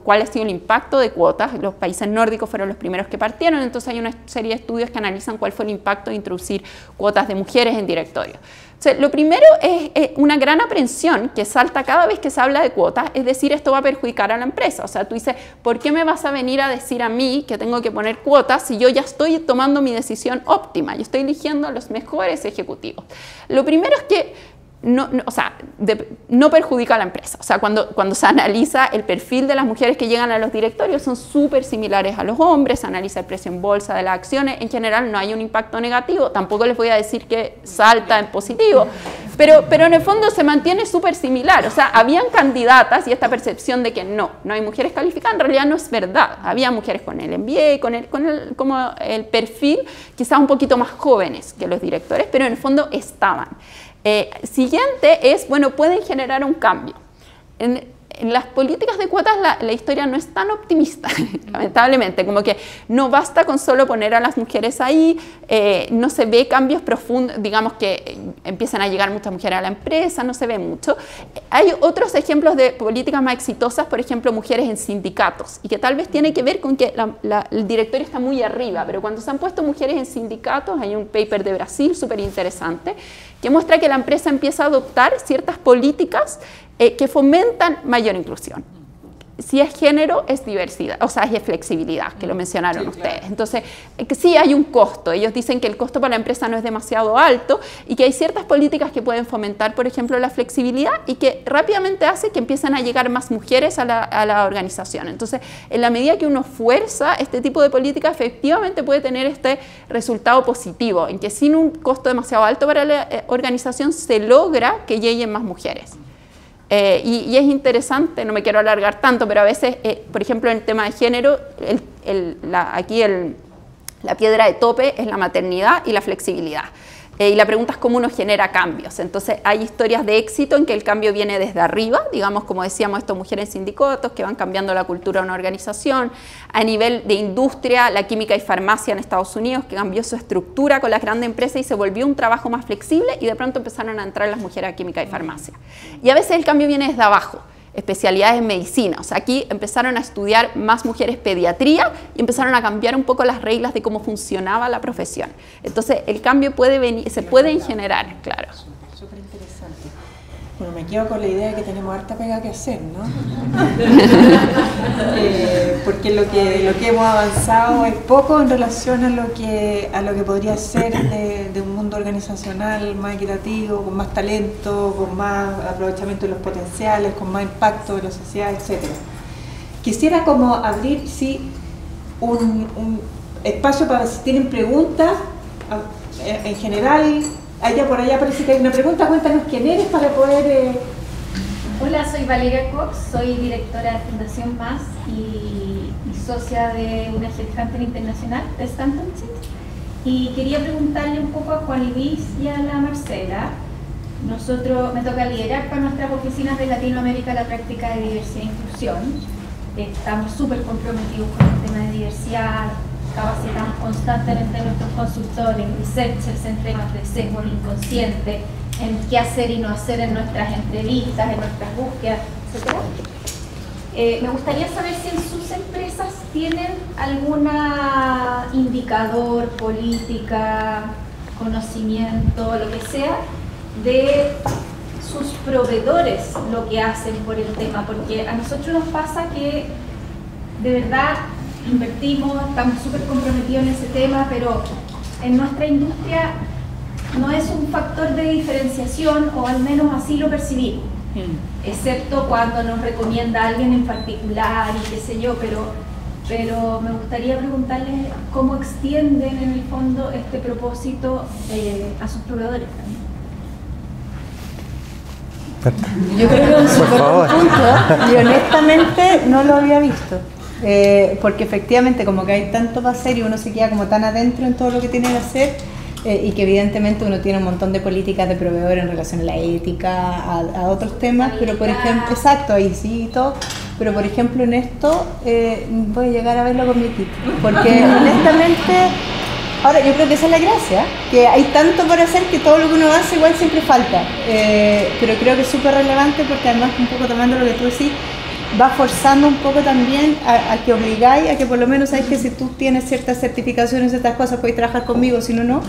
cuál ha sido el impacto de cuotas, los países nórdicos fueron los primeros que partieron, entonces hay una serie de estudios que analizan cuál fue el impacto de introducir cuotas de mujeres en directorio. O sea, lo primero es una gran aprensión que salta cada vez que se habla de cuotas, es decir, esto va a perjudicar a la empresa. O sea, tú dices, ¿por qué me vas a venir a decir a mí que tengo que poner cuotas si yo ya estoy tomando mi decisión óptima? Yo estoy eligiendo a los mejores ejecutivos. Lo primero es que no perjudica a la empresa. O sea, cuando se analiza el perfil de las mujeres que llegan a los directorios, son súper similares a los hombres, se analiza el precio en bolsa de las acciones, en general no hay un impacto negativo, tampoco les voy a decir que salta en positivo, Pero en el fondo se mantiene súper similar. O sea, habían candidatas y esta percepción de que no hay mujeres calificadas, en realidad no es verdad. Había mujeres con el MBA, como el perfil, quizás un poquito más jóvenes que los directores, pero en el fondo estaban. Siguiente es, bueno, pueden generar un cambio. En las políticas de cuotas la historia no es tan optimista, lamentablemente, como que no basta con solo poner a las mujeres ahí, no se ve cambios profundos, digamos que empiezan a llegar muchas mujeres a la empresa, no se ve mucho. Hay otros ejemplos de políticas más exitosas, por ejemplo, mujeres en sindicatos, y que tal vez tiene que ver con que el directorio está muy arriba, pero cuando se han puesto mujeres en sindicatos, hay un paper de Brasil súper interesante, que muestra que la empresa empieza a adoptar ciertas políticas que fomentan mayor inclusión. Si es género, es diversidad, o sea, es flexibilidad, que lo mencionaron ustedes. Entonces, sí hay un costo. Ellos dicen que el costo para la empresa no es demasiado alto y que hay ciertas políticas que pueden fomentar, por ejemplo, la flexibilidad y que rápidamente hace que empiecen a llegar más mujeres a la organización. Entonces, en la medida que uno fuerza este tipo de política, efectivamente puede tener este resultado positivo, en que sin un costo demasiado alto para la organización se logra que lleguen más mujeres. Y es interesante, no me quiero alargar tanto, pero a veces, por ejemplo, en el tema de género, aquí la piedra de tope es la maternidad y la flexibilidad. Y la pregunta es cómo uno genera cambios. Entonces hay historias de éxito en que el cambio viene desde arriba, digamos, como decíamos, estas mujeres en sindicatos que van cambiando la cultura de una organización. A nivel de industria, la química y farmacia en Estados Unidos, que cambió su estructura con las grandes empresas y se volvió un trabajo más flexible y de pronto empezaron a entrar las mujeres a química y farmacia. Y a veces el cambio viene desde abajo. Especialidades en medicina, o sea, aquí empezaron a estudiar más mujeres pediatría y empezaron a cambiar un poco las reglas de cómo funcionaba la profesión. Entonces, el cambio puede venir, se pueden generar, claro. Súper interesante. Bueno, me quedo con la idea de que tenemos harta pega que hacer, ¿no? Porque lo que hemos avanzado es poco en relación a lo que podría ser de un mundo organizacional más equitativo, con más talento, con más aprovechamiento de los potenciales, con más impacto en la sociedad, etc. Quisiera como abrir, sí, un espacio para si tienen preguntas, en general. Allá por allá parece que hay una pregunta, cuéntanos quién eres para poder... Hola, soy Valeria Cox, soy directora de Fundación Más y socia de una headhunter internacional de Stanton. Y quería preguntarle un poco a Juan Luis y a la Marcela. Me toca liderar para nuestras oficinas de Latinoamérica la práctica de diversidad e inclusión. Estamos súper comprometidos con el tema de diversidad, capacitamos constantemente a nuestros consultores, researchers en temas de sesgo inconsciente, en qué hacer y no hacer en nuestras entrevistas, en nuestras búsquedas, etc. Me gustaría saber si en sus empresas tienen algún indicador, política, conocimiento, lo que sea, de sus proveedores, lo que hacen por el tema, porque a nosotros nos pasa que de verdad invertimos, estamos súper comprometidos en ese tema, pero en nuestra industria no es un factor de diferenciación, o al menos así lo percibimos, excepto cuando nos recomienda a alguien en particular y qué sé yo, pero me gustaría preguntarles cómo extienden en el fondo este propósito a sus proveedores también. Yo creo que es un súper buen punto y honestamente no lo había visto. Porque efectivamente como que hay tanto para hacer y uno se queda como tan adentro en todo lo que tiene que hacer y que evidentemente uno tiene un montón de políticas de proveedor en relación a la ética, a otros temas, pero por ejemplo, exacto, ahí sí y todo, pero por ejemplo en esto voy a llegar a verlo con mi equipo, porque honestamente, ahora yo creo que esa es la gracia, que hay tanto por hacer que todo lo que uno hace igual siempre falta, pero creo que es súper relevante porque además un poco tomando lo que tú decís, va forzando un poco también a que obligáis a que por lo menos sabes que si tú tienes ciertas certificaciones, ciertas cosas, podéis trabajar conmigo, si no, no.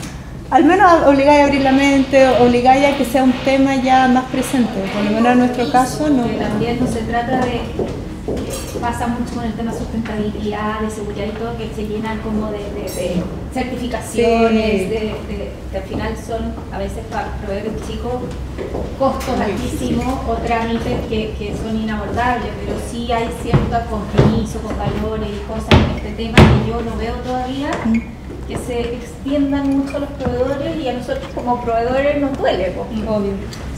Al menos obligáis a abrir la mente, obligáis a que sea un tema ya más presente, por lo menos en nuestro caso no. También no se trata de, pasa mucho con el tema de sustentabilidad, de seguridad y todo, que se llenan como de certificaciones, que al final son a veces para proveedores chicos costos altísimos o trámites que son inabordables, pero sí hay cierto compromiso con valores y cosas en este tema que yo no veo todavía que se extiendan mucho los proveedores y a nosotros como proveedores nos duele, obvio.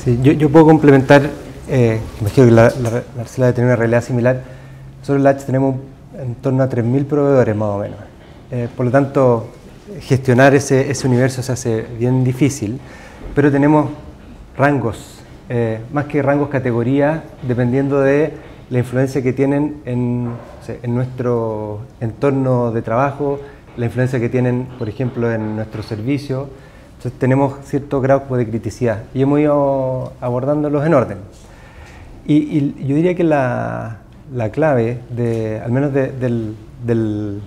Sí, yo puedo complementar, imagino que la Marcela debe tener una realidad similar. Nosotros en la H tenemos en torno a 3.000 proveedores más o menos. Por lo tanto, gestionar ese universo se hace bien difícil, pero tenemos rangos, más que rangos, categorías, dependiendo de la influencia que tienen en nuestro entorno de trabajo, la influencia que tienen, por ejemplo, en nuestro servicio. Entonces tenemos cierto grado de criticidad y hemos ido abordándolos en orden. Y yo diría que la clave, al menos del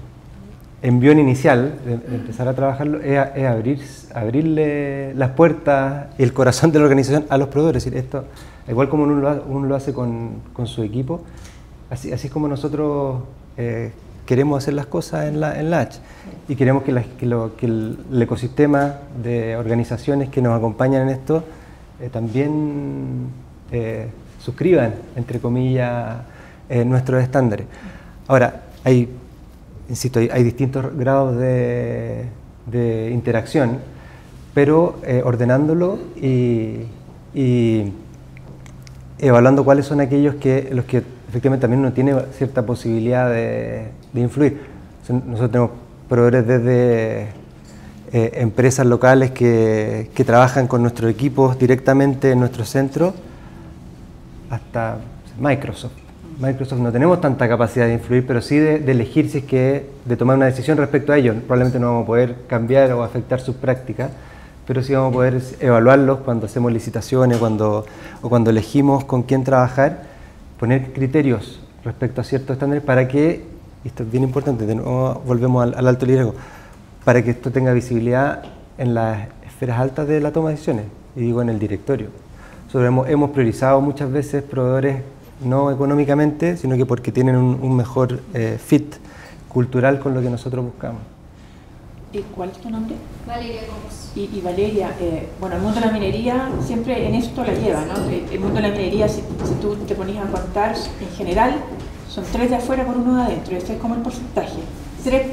envión inicial, de empezar a trabajarlo, es abrirle las puertas y el corazón de la organización a los proveedores. Es decir, esto, igual como uno lo hace con su equipo, así es como nosotros queremos hacer las cosas en la H. Y queremos que el ecosistema de organizaciones que nos acompañan en esto también suscriban, entre comillas, nuestros estándares. Ahora, insisto, hay distintos grados de interacción, pero ordenándolo y evaluando cuáles son aquellos los que efectivamente también uno tiene cierta posibilidad de influir. Nosotros tenemos proveedores desde empresas locales que trabajan con nuestros equipos directamente en nuestro centro, hasta Microsoft. No tenemos tanta capacidad de influir, pero sí de elegir si es que de tomar una decisión respecto a ellos. Probablemente no vamos a poder cambiar o afectar sus prácticas, pero sí vamos a poder evaluarlos cuando hacemos licitaciones o cuando elegimos con quién trabajar, poner criterios respecto a ciertos estándares para que, y esto es bien importante, de nuevo volvemos al alto liderazgo, para que esto tenga visibilidad en las esferas altas de la toma de decisiones, y digo en el directorio. Nosotros hemos priorizado muchas veces proveedores no económicamente, sino que porque tienen un mejor fit cultural con lo que nosotros buscamos. ¿Y cuál es tu nombre? Valeria Gómez. Y Valeria, bueno, el mundo de la minería siempre en esto la lleva, ¿no? El mundo de la minería, si tú te ponías a contar, en general, son 3 de afuera por 1 de adentro, ese es como el porcentaje. 3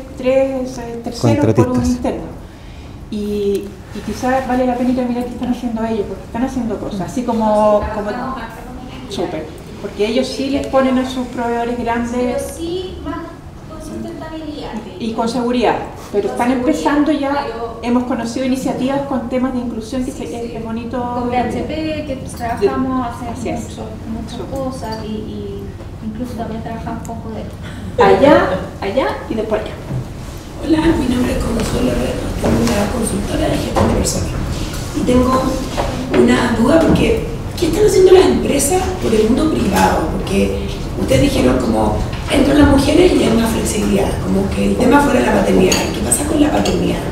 terceros por un interno. Y quizás vale la pena ir a mirar qué están haciendo ellos, porque están haciendo cosas, así como súper, porque ellos sí les ponen a sus proveedores grandes. Pero sí más con sustentabilidad. Y con seguridad, pero están empezando ya, hemos conocido iniciativas con temas de inclusión que es bonito. Con BHP, que trabajamos hace muchas cosas y incluso también trabajamos con poder. Allá y después allá. Hola, mi nombre es Consuelo Herrera, soy una consultora de gestión de personas. Y tengo una duda porque, ¿qué están haciendo las empresas por el mundo privado? Porque ustedes dijeron como, entran las mujeres y hay más flexibilidad, como que el tema fuera la maternidad. ¿Qué pasa con la paternidad?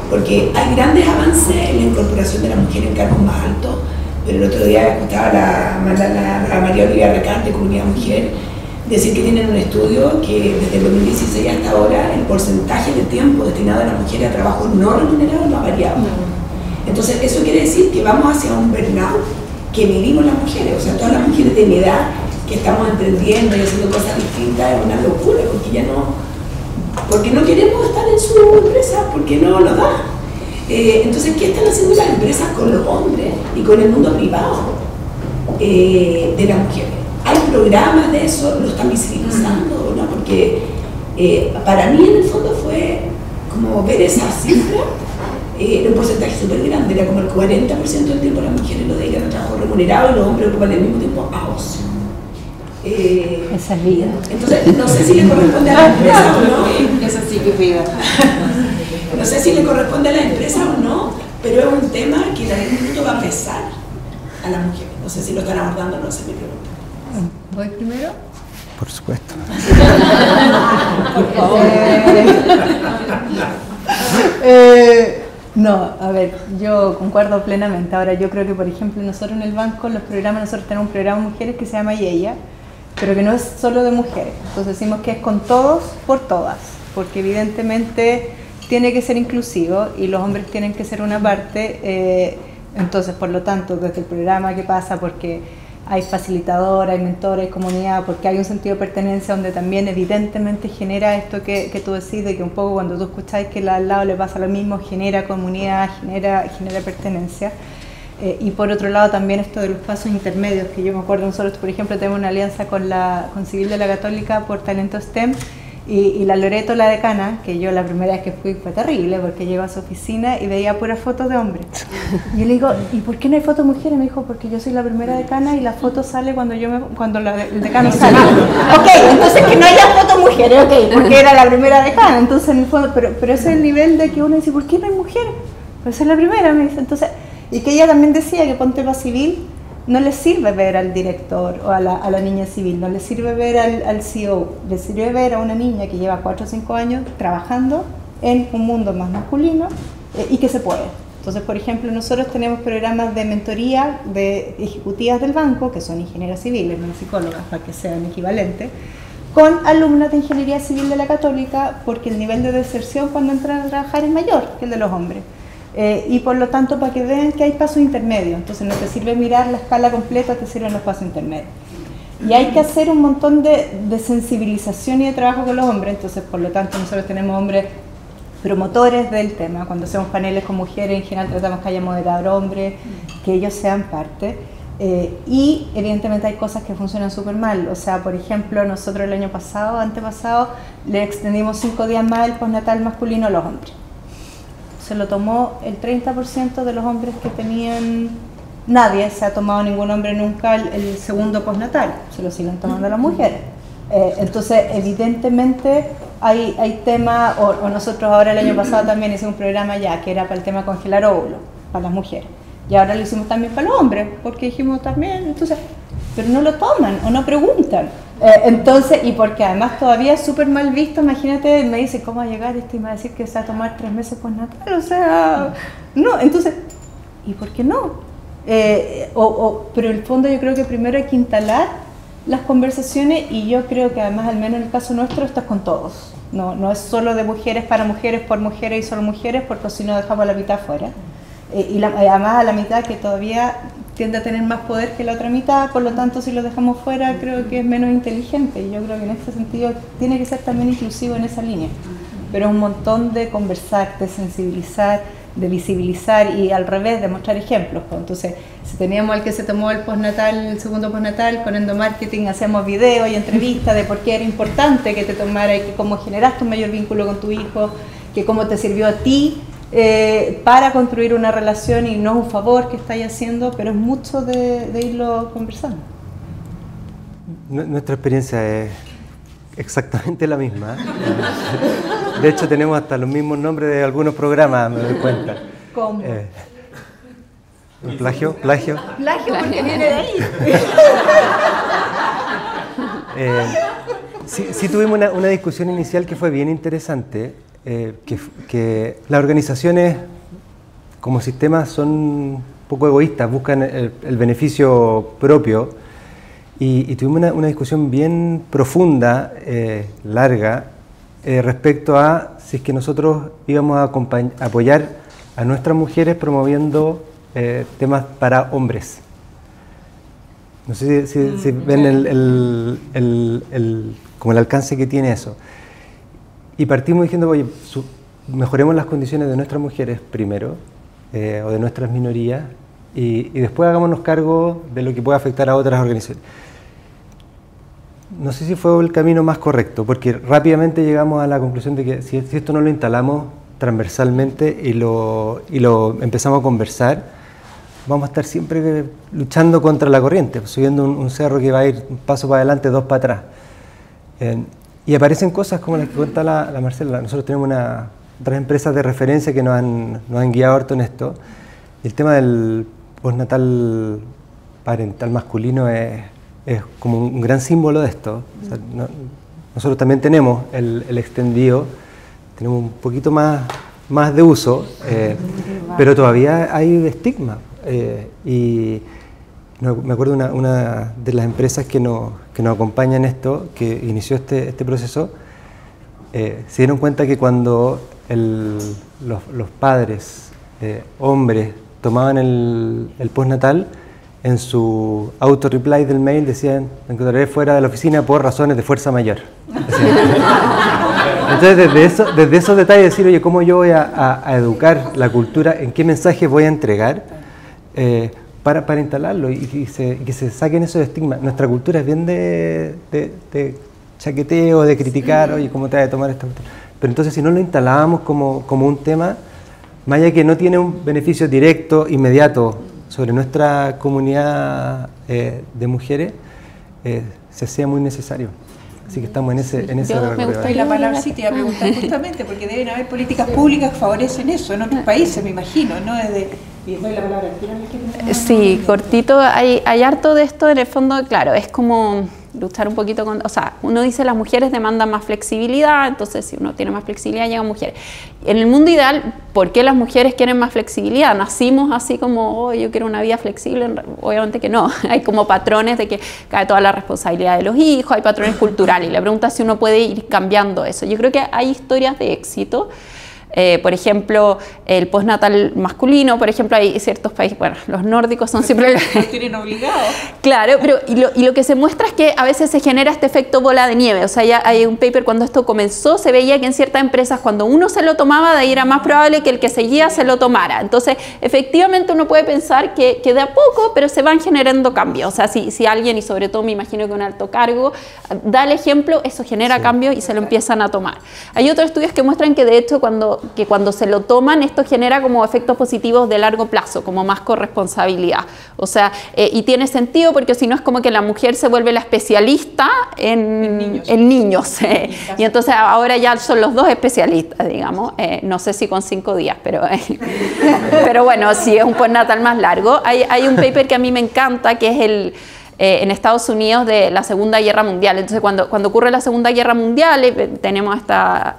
Porque hay grandes avances en la incorporación de la mujer en cargos más altos, pero el otro día escuchaba a María Olivia Recarte, Comunidad Mujer, decir que tienen un estudio que desde el 2016 hasta ahora el porcentaje de tiempo destinado a las mujeres a trabajo no remunerado no ha variado. Entonces eso quiere decir que vamos hacia un burnout que vivimos las mujeres, o sea, todas las mujeres de mi edad que estamos emprendiendo y haciendo cosas distintas es una locura, porque no queremos estar en su empresa, porque no nos da. Entonces, ¿qué están haciendo las empresas con los hombres y con el mundo privado de las mujeres? ¿Hay programas de eso? ¿Lo están visibilizando? ¿No? Porque para mí en el fondo fue como ver esa cifra, era un porcentaje súper grande, era como el 40% del tiempo las mujeres lo dedican a trabajo remunerado y los hombres ocupan el mismo tiempo a ocio. Esa es vida. Entonces, no sé si le corresponde a la empresa o no. Eso sí que es vida. No sé si le corresponde a la empresa o no, pero es un tema que en algún momento va a pesar a las mujeres. No sé si lo están abordando, no sé, me pregunto. ¿Voy primero? Por supuesto. Por favor. No, a ver, yo concuerdo plenamente. Ahora, yo creo que, por ejemplo, nosotros en el banco, nosotros tenemos un programa de mujeres que se llama ella, pero que no es solo de mujeres. Entonces decimos que es con todos, por todas, porque evidentemente tiene que ser inclusivo y los hombres tienen que ser una parte. Entonces, por lo tanto, desde el programa, ¿qué pasa? Porque hay facilitador, hay mentor, hay comunidad, porque hay un sentido de pertenencia donde también evidentemente genera esto que tú decís, de que un poco cuando tú escucháis que al lado le pasa lo mismo, genera comunidad, genera pertenencia. Y por otro lado también esto de los pasos intermedios, que yo me acuerdo, nosotros por ejemplo tenemos una alianza con Civil de la Católica por talento STEM, y la Loreto, la decana, que yo la primera vez que fui fue terrible porque llego a su oficina y veía puras fotos de hombres. Y yo le digo, ¿y por qué no hay fotos de mujeres? Me dijo, porque yo soy la primera decana y la foto sale cuando el decano sale. Ok, entonces que no haya fotos mujeres, ok, porque era la primera decana. Entonces en el fondo, pero ese es el nivel de que uno dice, ¿por qué no hay mujeres? Pues es la primera, me dice. Entonces, y que ella también decía que ponte para civil, no le sirve ver al director o a la niña civil, no le sirve ver al CEO, le sirve ver a una niña que lleva 4 o 5 años trabajando en un mundo más masculino y que se puede. Entonces, por ejemplo, nosotros tenemos programas de mentoría de ejecutivas del banco, que son ingenieras civiles, no psicólogas, para que sean equivalentes, con alumnas de ingeniería civil de la Católica, porque el nivel de deserción cuando entran a trabajar es mayor que el de los hombres. Y por lo tanto, para que vean que hay pasos intermedios, entonces no te sirve mirar la escala completa, te sirven los pasos intermedios. Y hay que hacer un montón de sensibilización y de trabajo con los hombres, entonces por lo tanto nosotros tenemos hombres promotores del tema, cuando hacemos paneles con mujeres en general tratamos que haya moderador hombres, que ellos sean parte, y evidentemente hay cosas que funcionan súper mal, o sea, por ejemplo, nosotros el año pasado, antepasado, le extendimos 5 días más el postnatal masculino a los hombres. Se lo tomó el 30% de los hombres que tenían, nadie se ha tomado, ningún hombre nunca, el segundo postnatal, se lo siguen tomando las mujeres. Entonces, evidentemente, hay temas, o nosotros ahora el año pasado también hicimos un programa ya, que era para el tema congelar óvulos, para las mujeres. Y ahora lo hicimos también para los hombres, porque dijimos también, entonces, pero no lo toman o no preguntan. Entonces, y porque además todavía es súper mal visto, imagínate, me dice, ¿cómo va a llegar este y me va a decir que se va a tomar 3 meses postnatal? O sea, no, entonces, ¿y por qué no? Pero en el fondo yo creo que primero hay que instalar las conversaciones y yo creo que además, al menos en el caso nuestro, esto es con todos. No es solo de mujeres para mujeres, por mujeres y solo mujeres, porque si no dejamos a la mitad fuera. Además a la mitad que todavía tiende a tener más poder que la otra mitad, por lo tanto si lo dejamos fuera creo que es menos inteligente y yo creo que en este sentido tiene que ser también inclusivo en esa línea, pero es un montón de conversar, de sensibilizar, de visibilizar y al revés de mostrar ejemplos. Entonces, si teníamos al que se tomó el postnatal, el segundo postnatal, con endomarketing hacemos videos y entrevistas de por qué era importante que te tomara y que cómo generaste un mayor vínculo con tu hijo, que cómo te sirvió a ti para construir una relación y no es un favor que estáis haciendo, pero es mucho de irlo conversando. Nuestra experiencia es exactamente la misma. De hecho, tenemos hasta los mismos nombres de algunos programas, me doy cuenta. ¿Cómo? ¿Plagio? Plagio porque viene de ahí. Sí tuvimos una discusión inicial que fue bien interesante, que las organizaciones como sistemas son un poco egoístas, buscan el beneficio propio y tuvimos una discusión bien profunda, larga, respecto a si es que nosotros íbamos a apoyar a nuestras mujeres promoviendo temas para hombres. No sé si ven como el alcance que tiene eso. Y partimos diciendo, oye, mejoremos las condiciones de nuestras mujeres primero, o de nuestras minorías, y después hagámonos cargo de lo que puede afectar a otras organizaciones. No sé si fue el camino más correcto, porque rápidamente llegamos a la conclusión de que si esto no lo instalamos transversalmente y lo empezamos a conversar, vamos a estar siempre luchando contra la corriente, subiendo un cerro que va a ir un paso para adelante, 2 para atrás. Y aparecen cosas como las que cuenta la Marcela. Nosotros tenemos otras empresas de referencia que nos han guiado harto en esto. Y el tema del postnatal parental masculino es como un gran símbolo de esto. O sea, nosotros también tenemos el extendido, tenemos un poquito más de uso, pero todavía hay estigma. Y me acuerdo una de las empresas que nos acompaña en esto, que inició este proceso, se dieron cuenta que cuando los padres, hombres, tomaban el postnatal, en su auto-reply del mail decían: me encontraré fuera de la oficina por razones de fuerza mayor. Entonces, desde esos detalles, decir, oye, ¿cómo yo voy a educar la cultura? ¿En qué mensaje voy a entregar? Para instalarlo y que se saquen esos estigmas. Nuestra cultura es bien de chaqueteo, de criticar, oye, ¿cómo te vas a tomar esta cuestión? Pero entonces, si no lo instalábamos como un tema, más allá que no tiene un beneficio directo, inmediato, sobre nuestra comunidad de mujeres, se hacía muy necesario. Así que estamos en ese me gusta la palabra, sí, te iba a preguntar justamente, porque deben haber políticas públicas que favorecen eso en otros países, me imagino, ¿no? Y doy la palabra. Sí, cortito, hay harto de esto, en el fondo, claro, es como luchar un poquito con, o sea, uno dice las mujeres demandan más flexibilidad, entonces si uno tiene más flexibilidad llegan mujeres. En el mundo ideal, ¿por qué las mujeres quieren más flexibilidad? ¿Nacimos así como, oh, yo quiero una vida flexible? Obviamente que no, hay como patrones de que cae toda la responsabilidad de los hijos, hay patrones culturales, y la pregunta es si uno puede ir cambiando eso. Yo creo que hay historias de éxito. Por ejemplo, el postnatal masculino, por ejemplo, hay ciertos países, bueno, los nórdicos son siempre... Los tienen obligados. Claro, pero y lo que se muestra es que a veces se genera este efecto bola de nieve. O sea, ya hay un paper cuando esto comenzó, se veía que en ciertas empresas cuando uno se lo tomaba, de ahí era más probable que el que seguía se lo tomara. Entonces, efectivamente uno puede pensar que de a poco, pero se van generando cambios. O sea, si alguien, y sobre todo me imagino que un alto cargo, da el ejemplo, eso genera cambios y se lo empiezan a tomar. Hay otros estudios que muestran que de hecho cuando se lo toman, esto genera como efectos positivos de largo plazo, como más corresponsabilidad. O sea, y tiene sentido porque si no es como que la mujer se vuelve la especialista en niños. Y entonces ahora ya son los dos especialistas, digamos. No sé si con 5 días, pero bueno, si es un postnatal más largo. Hay un paper que a mí me encanta, que es en Estados Unidos de la Segunda Guerra Mundial. Entonces, cuando ocurre la Segunda Guerra Mundial, tenemos esta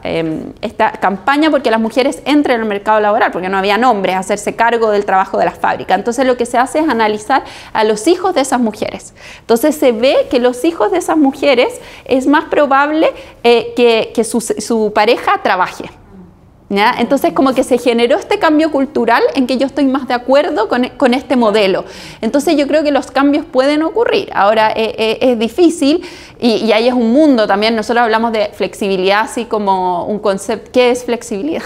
campaña porque las mujeres entren en el mercado laboral, porque no había hombres a hacerse cargo del trabajo de las fábricas. Entonces, lo que se hace es analizar a los hijos de esas mujeres. Entonces, se ve que los hijos de esas mujeres es más probable que su pareja trabaje. ¿Ya? Entonces como que se generó este cambio cultural en que yo estoy más de acuerdo con este modelo. Entonces yo creo que los cambios pueden ocurrir. Ahora es difícil y ahí es un mundo también. Nosotros hablamos de flexibilidad así como un concepto. ¿Qué es flexibilidad?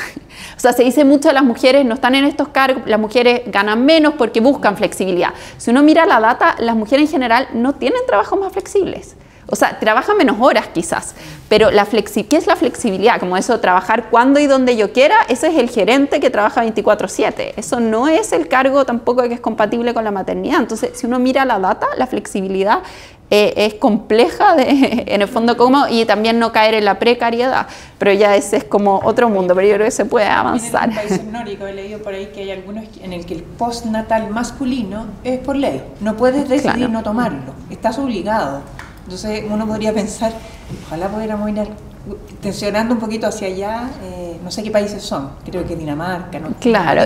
O sea, se dice mucho, las mujeres no están en estos cargos, las mujeres ganan menos porque buscan flexibilidad. Si uno mira la data, las mujeres en general no tienen trabajos más flexibles. O sea, trabajan menos horas quizás, pero ¿qué es la flexibilidad? Como eso, trabajar cuando y donde yo quiera, ese es el gerente que trabaja 24/7. Eso no es el cargo tampoco que es compatible con la maternidad. Entonces, si uno mira la data, la flexibilidad es compleja en el fondo y también no caer en la precariedad, pero ya ese es como otro mundo, pero yo creo que se puede avanzar. En países nórdicos he leído por ahí que hay algunos en el que el postnatal masculino es por ley, no puedes decidir no tomarlo, estás obligado. Entonces uno podría pensar, ojalá pudiéramos ir tensionando un poquito hacia allá, no sé qué países son, creo que Dinamarca, ¿no? Claro,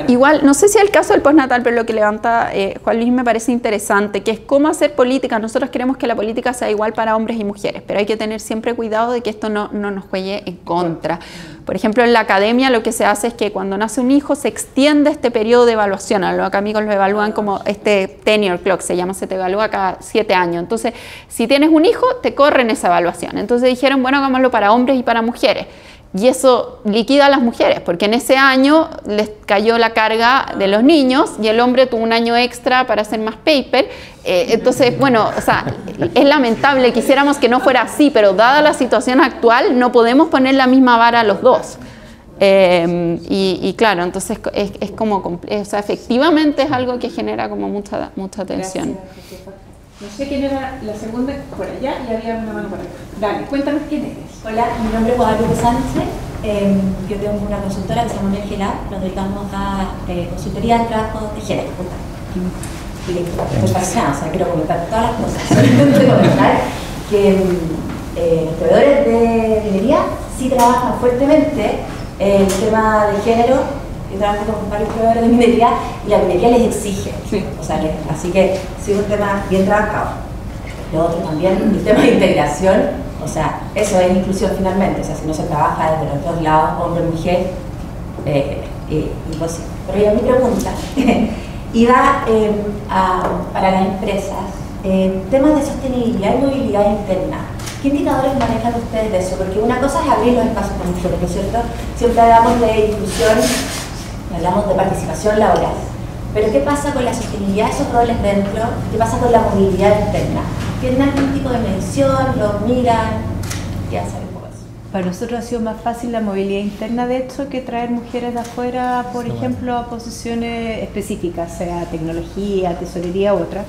igual, no sé si es el caso del postnatal, pero lo que levanta Juan Luis me parece interesante, que es cómo hacer política. Nosotros queremos que la política sea igual para hombres y mujeres, pero hay que tener siempre cuidado de que esto no nos juegue en contra. Por ejemplo, en la academia lo que se hace es que cuando nace un hijo se extiende este periodo de evaluación. A los amigos lo evalúan como este tenure clock, se llama, se te evalúa cada 7 años. Entonces, si tienes un hijo, te corren esa evaluación. Entonces dijeron, bueno, hagámoslo para hombres y para mujeres. Y eso liquida a las mujeres, porque en ese año les cayó la carga de los niños y el hombre tuvo un año extra para hacer más paper. Entonces, bueno, o sea, es lamentable, quisiéramos que no fuera así, pero dada la situación actual, no podemos poner la misma vara a los dos. Y claro, entonces es como, o sea, efectivamente es algo que genera como mucha tensión. Gracias. No sé quién era la segunda por allá y había una mano por acá. Dale, cuéntanos quién eres. Hola, mi nombre es Guadalupe Sánchez. Yo tengo una consultora que se llama Mergela. Nos dedicamos a consultoría de trabajo de género. Estoy fascinada, o sea, quiero comentar todas las cosas. Solamente comentar que los proveedores de minería sí trabajan fuertemente el tema de género. Yo trabajo con varios proveedores de minería y la minería les exige. Sí. O sea, así que sí es un tema bien trabajado. Lo otro también, el tema de integración, o sea, eso es inclusión finalmente. O sea, si no se trabaja desde los dos lados, hombre y mujer, imposible. Pero yo mi pregunta y va para las empresas temas de sostenibilidad y movilidad interna. ¿Qué indicadores manejan ustedes de eso? Porque una cosa es abrir los espacios para mujeres, ¿no es cierto? Siempre hablamos de inclusión, hablamos de participación laboral. Pero ¿qué pasa con la sostenibilidad de esos roles dentro? ¿Qué pasa con la movilidad interna? ¿Tienen algún tipo de medición? ¿Los miran? ¿Qué hacen un poco eso? Para nosotros ha sido más fácil la movilidad interna, de hecho, que traer mujeres de afuera, por ejemplo, a posiciones específicas, sea tecnología, tesorería u otra,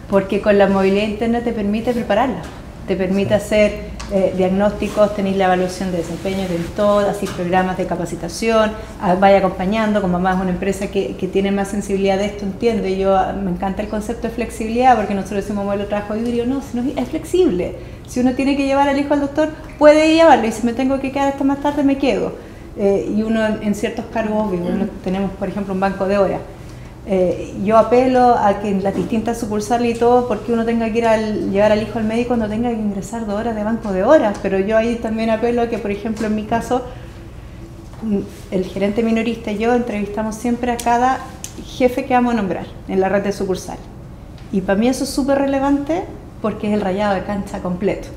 porque con la movilidad interna te permite prepararla, te permite hacer diagnósticos, tenéis la evaluación de desempeño del todo, así programas de capacitación, vaya acompañando, como más una empresa que tiene más sensibilidad de esto, entiende. Yo me encanta el concepto de flexibilidad, porque nosotros decimos modelo de trabajo híbrido, no, es flexible. Si uno tiene que llevar al hijo al doctor, puede llevarlo, y si me tengo que quedar hasta más tarde, me quedo. Y uno en ciertos cargos, obvios, tenemos por ejemplo un banco de horas. Yo apelo a que en las distintas sucursales y todo, porque uno tenga que llevar al hijo al médico, no tenga que ingresar 2 horas de banco de horas, pero yo ahí también apelo a que, por ejemplo, en mi caso, el gerente minorista y yo entrevistamos siempre a cada jefe que vamos a nombrar en la red de sucursal, y para mí eso es súper relevante porque es el rayado de cancha completo,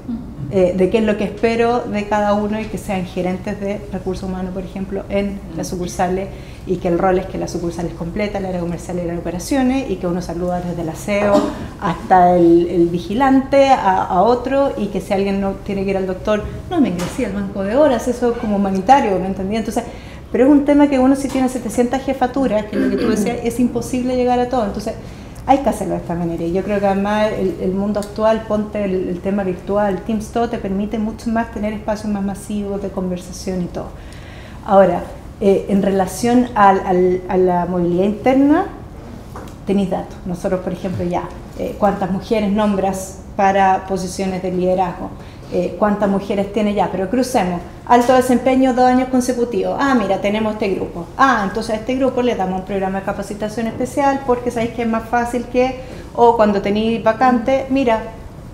de qué es lo que espero de cada uno, y que sean gerentes de recursos humanos, por ejemplo, en las sucursales, y que el rol es que la sucursal es completa, el área comercial y el área de operaciones, y que uno saluda desde el aseo hasta el vigilante a otro, y que si alguien no tiene que ir al doctor, no me ingresé al banco de horas, eso es como humanitario, ¿me entendí? Entonces, pero es un tema que uno, si tiene 700 jefaturas, que es lo que tú decías, es imposible llegar a todo, entonces hay que hacerlo de esta manera. Y yo creo que además el mundo actual, ponte el tema virtual, Teams, todo te permite mucho más tener espacios más masivos de conversación y todo. Ahora, en relación a la movilidad interna, tenéis datos. Nosotros, por ejemplo, cuántas mujeres nombras para posiciones de liderazgo, cuántas mujeres tiene ya, pero crucemos, alto desempeño 2 años consecutivos, mira, tenemos este grupo, entonces a este grupo le damos un programa de capacitación especial, porque sabéis que es más fácil o cuando tenéis vacante, mira,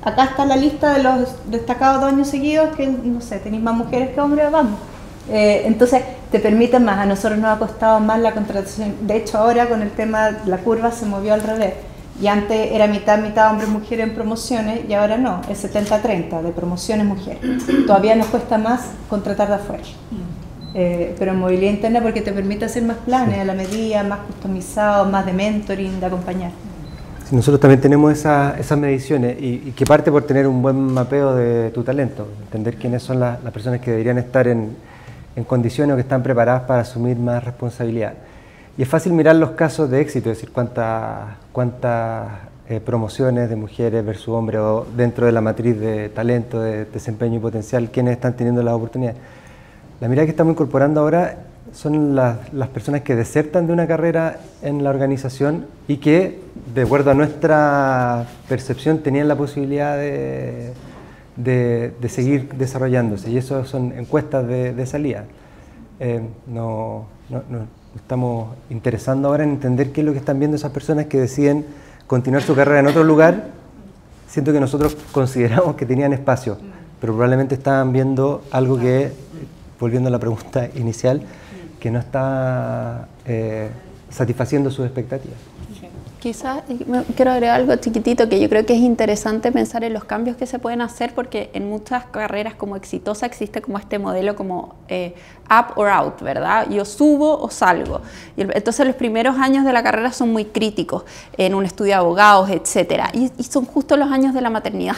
acá está la lista de los destacados 2 años seguidos, que no sé, tenéis más mujeres que hombres, vamos. Entonces te permiten más. A nosotros nos ha costado más la contratación, de hecho ahora con el tema, la curva se movió al revés, y antes era mitad hombres mujeres en promociones, y ahora no, es 70-30 de promociones mujeres. Todavía nos cuesta más contratar de afuera, pero en movilidad interna, porque te permite hacer más planes a la medida, más customizados, más de mentoring, de acompañar. Sí, nosotros también tenemos esas mediciones, y que parte por tener un buen mapeo de tu talento, entender quiénes son las personas que deberían estar en condiciones o que están preparadas para asumir más responsabilidad. Y es fácil mirar los casos de éxito, es decir, cuántas promociones de mujeres versus hombres, o dentro de la matriz de talento, de desempeño y potencial, quiénes están teniendo las oportunidades. La mirada que estamos incorporando ahora son las personas que desertan de una carrera en la organización y que, de acuerdo a nuestra percepción, tenían la posibilidad de seguir desarrollándose, y eso son encuestas de salida. Estamos interesando ahora en entender qué es lo que están viendo esas personas que deciden continuar su carrera en otro lugar. Siento que nosotros consideramos que tenían espacio, pero probablemente estaban viendo algo que, volviendo a la pregunta inicial, que no está satisfaciendo sus expectativas. Quizás quiero agregar algo chiquitito, que yo creo que es interesante pensar en los cambios que se pueden hacer, porque en muchas carreras como exitosa existe como este modelo como up or out, ¿verdad? Yo subo o salgo. Y entonces los primeros años de la carrera son muy críticos en un estudio de abogados, etcétera, y son justo los años de la maternidad.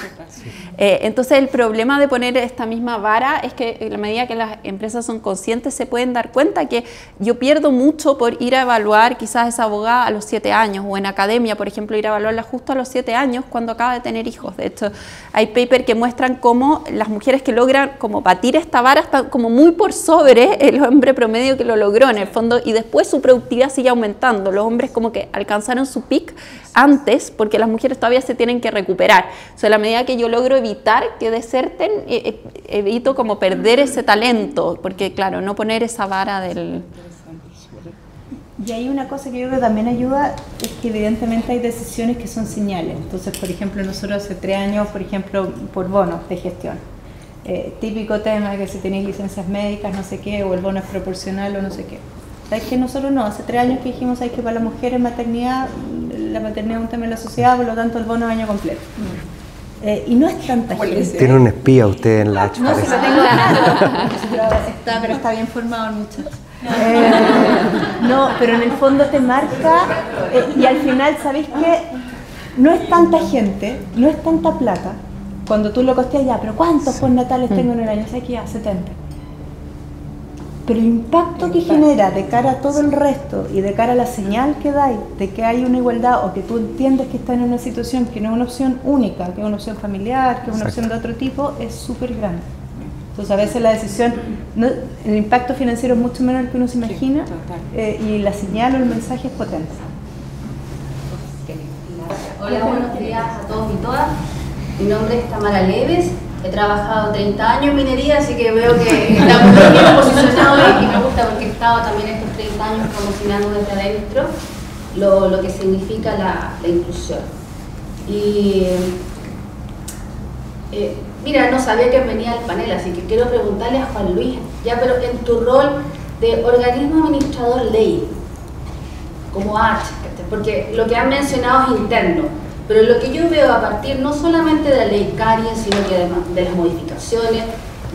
Entonces el problema de poner esta misma vara es que en la medida que las empresas son conscientes, se pueden dar cuenta que yo pierdo mucho por ir a evaluar quizás esa abogada a los 7 años, o en academia, por ejemplo, ir a evaluarla justo a los 7 años cuando acaba de tener hijos. De hecho, hay papers que muestran cómo las mujeres que logran como batir esta vara están como muy por sobre el hombre promedio que lo logró en el fondo, y después su productividad sigue aumentando. Los hombres como que alcanzaron su peak antes, porque las mujeres todavía se tienen que recuperar. O sea, a la medida que yo logro evitar que deserten, evito como perder ese talento, porque claro, no poner esa vara del... Y hay una cosa que yo creo que también ayuda, es que evidentemente hay decisiones que son señales. Entonces, por ejemplo, nosotros hace 3 años, por ejemplo, por bonos de gestión, típico tema que si tenéis licencias médicas, no sé qué, o el bono es proporcional o no sé qué. ¿Sabes que nosotros no? Hace 3 años que dijimos, ¿sabes que para las mujeres maternidad, la maternidad es un tema de la sociedad, por lo tanto el bono de año completo? Y no es tanta gente. Tiene un espía usted en la H, No, parece. si lo tengo pero está bien formado el muchacho. No, pero en el fondo te marca y al final, ¿sabéis qué? No es tanta gente, no es tanta plata. Cuando tú lo costeas ya, pero ¿cuántos postnatales tengo en el año? Sé que ya 70. Pero el impacto que genera de cara a todo el resto y de cara a la señal que dais de que hay una igualdad o que tú entiendes que estás en una situación que no es una opción única, que es una opción familiar, que es una opción de otro tipo, es súper grande. Entonces a veces la decisión, no, el impacto financiero es mucho menor del que uno se imagina y la señal o el mensaje es potente. Hola, buenos días a todos y todas. Mi nombre es Tamara Leves. He trabajado 30 años en minería, así que veo que estamos muy bien posicionados y me gusta porque he estado también estos 30 años promocionando desde adentro lo que significa la inclusión. Y mira, no sabía que venía al panel, así que quiero preguntarle a Juan Luis, ya, pero en tu rol de organismo administrador ley, como H, porque lo que han mencionado es interno. Pero lo que yo veo a partir no solamente de la ley Karien, sino que además de las modificaciones,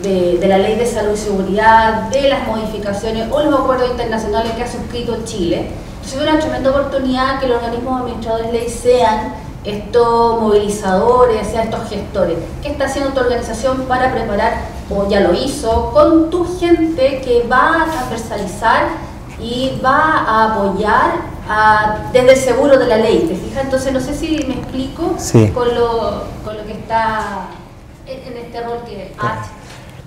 de la ley de salud y seguridad, de las modificaciones o los acuerdos internacionales que ha suscrito Chile, es una tremenda oportunidad que los organismos administradores de ley sean estos movilizadores, sean estos gestores. ¿Qué está haciendo tu organización para preparar, o ya lo hizo, con tu gente que va a transversalizar y va a apoyar desde el seguro de la ley? ¿Te fijas? Entonces no sé si me explico con lo que está en este rol que H.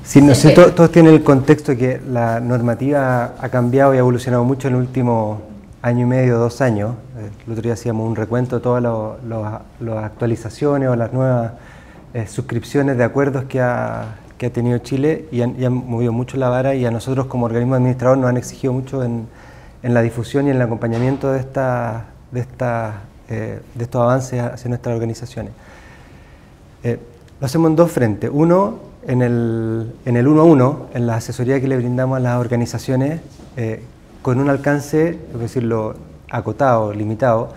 Sí, no sé, todos tienen el contexto de que la normativa ha cambiado y ha evolucionado mucho en el último año y medio, 2 años. El otro día hacíamos un recuento de todas las actualizaciones o las nuevas suscripciones de acuerdos que ha tenido Chile y han movido mucho la vara, y a nosotros como organismo administrador nos han exigido mucho en la difusión y en el acompañamiento de estos avances hacia nuestras organizaciones. Lo hacemos en 2 frentes. Uno, en el 1 a 1, en la asesoría que le brindamos a las organizaciones, con un alcance, es decirlo, acotado, limitado.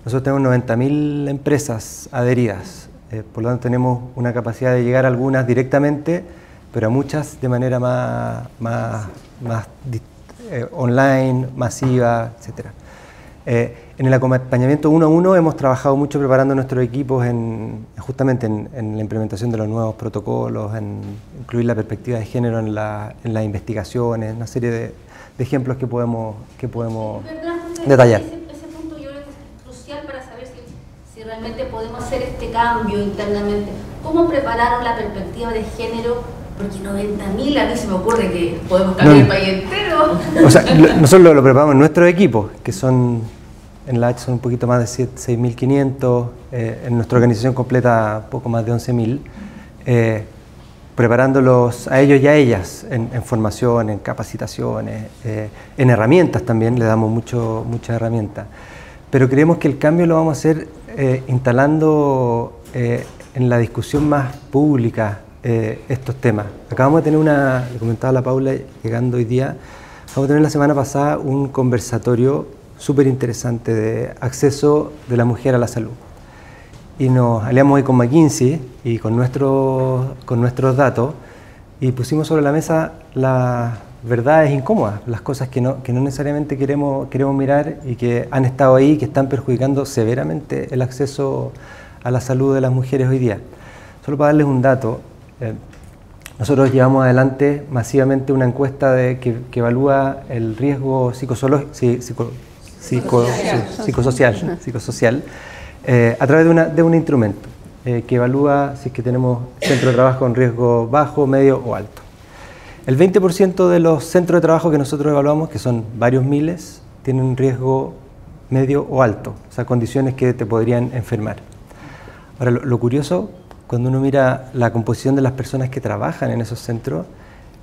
Nosotros tenemos 90.000 empresas adheridas, por lo tanto tenemos una capacidad de llegar a algunas directamente, pero a muchas de manera más online, masiva, etc. En el acompañamiento 1 a 1 hemos trabajado mucho preparando nuestros equipos justamente en la implementación de los nuevos protocolos, en incluir la perspectiva de género en las investigaciones, una serie de ejemplos que podemos detallar. Ese punto yo creo que es crucial para saber si realmente podemos hacer este cambio internamente. ¿Cómo prepararon la perspectiva de género? Porque 90.000, a mí se me ocurre que podemos cambiar el país entero. O sea, nosotros lo preparamos en nuestros equipos, que son, en la H son un poquito más de 6.500, en nuestra organización completa poco más de 11.000, preparándolos a ellos y a ellas en formación, en capacitaciones, en herramientas también, le damos muchas herramientas. Pero creemos que el cambio lo vamos a hacer instalando en la discusión más pública estos temas. Acabamos de tener le comentaba a la Paula llegando hoy día, acabamos de tener la semana pasada un conversatorio súper interesante de acceso de la mujer a la salud. Y nos aliamos hoy con McKinsey y con nuestros datos y pusimos sobre la mesa las verdades incómodas, las cosas que no necesariamente queremos mirar y que han estado ahí, que están perjudicando severamente el acceso a la salud de las mujeres hoy día. Solo para darles un dato, nosotros llevamos adelante masivamente una encuesta que evalúa el riesgo psicosocial a través de un instrumento que evalúa si es que tenemos centros de trabajo con riesgo bajo, medio o alto. El 20% de los centros de trabajo que nosotros evaluamos, que son varios miles, tienen un riesgo medio o alto, o sea, condiciones que te podrían enfermar. Ahora, lo curioso, cuando uno mira la composición de las personas que trabajan en esos centros,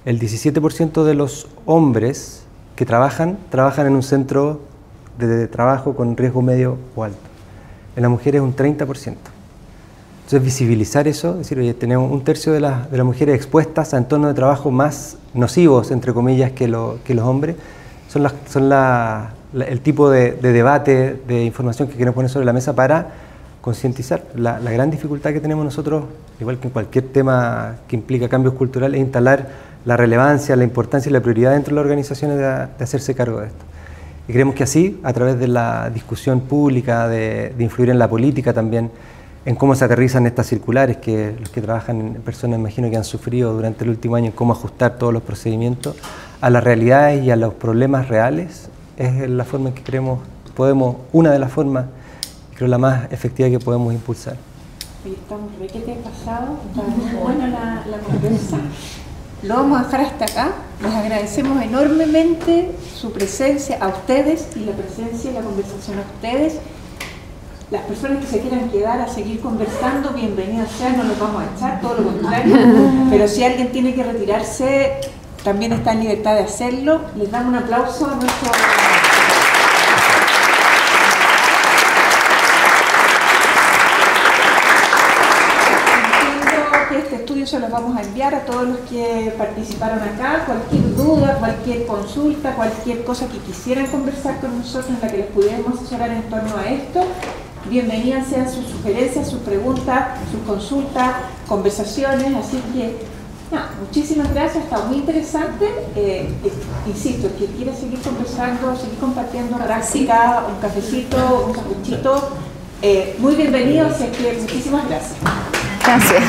el 17% de los hombres que trabajan en un centro de trabajo con riesgo medio o alto. En las mujeres un 30%. Entonces visibilizar eso, decir, oye, tenemos 1/3 de las mujeres expuestas a entornos de trabajo más nocivos, entre comillas, que los hombres, el tipo de debate, de información que queremos poner sobre la mesa para concientizar. La gran dificultad que tenemos nosotros, igual que en cualquier tema que implica cambios culturales, es instalar la relevancia, la importancia y la prioridad dentro de las organizaciones de hacerse cargo de esto. Y creemos que así, a través de la discusión pública, de influir en la política también, en cómo se aterrizan estas circulares, que los que trabajan en personas, imagino que han sufrido durante el último año, en cómo ajustar todos los procedimientos a las realidades y a los problemas reales, es la forma en que creemos una de las formas, creo la más efectiva que podemos impulsar. Hoy estamos requete pasado, está muy buena la conversa. Lo vamos a dejar hasta acá. Les agradecemos enormemente su presencia a ustedes y la presencia y la conversación a ustedes. Las personas que se quieran quedar a seguir conversando, bienvenidas sean, no los vamos a echar, todo lo contrario. Pero si alguien tiene que retirarse, también está en libertad de hacerlo. Les damos un aplauso a nuestro... Este estudio se los vamos a enviar a todos los que participaron acá. Cualquier duda, cualquier consulta, cualquier cosa que quisieran conversar con nosotros en la que les pudiéramos asesorar en torno a esto, bienvenidas sean sus sugerencias, sus preguntas, sus consultas, conversaciones. Así que, muchísimas gracias, ha estado muy interesante. Insisto, el que quiera seguir conversando, seguir compartiendo práctica, un cafecito, un sanguchito, muy bienvenido. Así que muchísimas gracias. Gracias.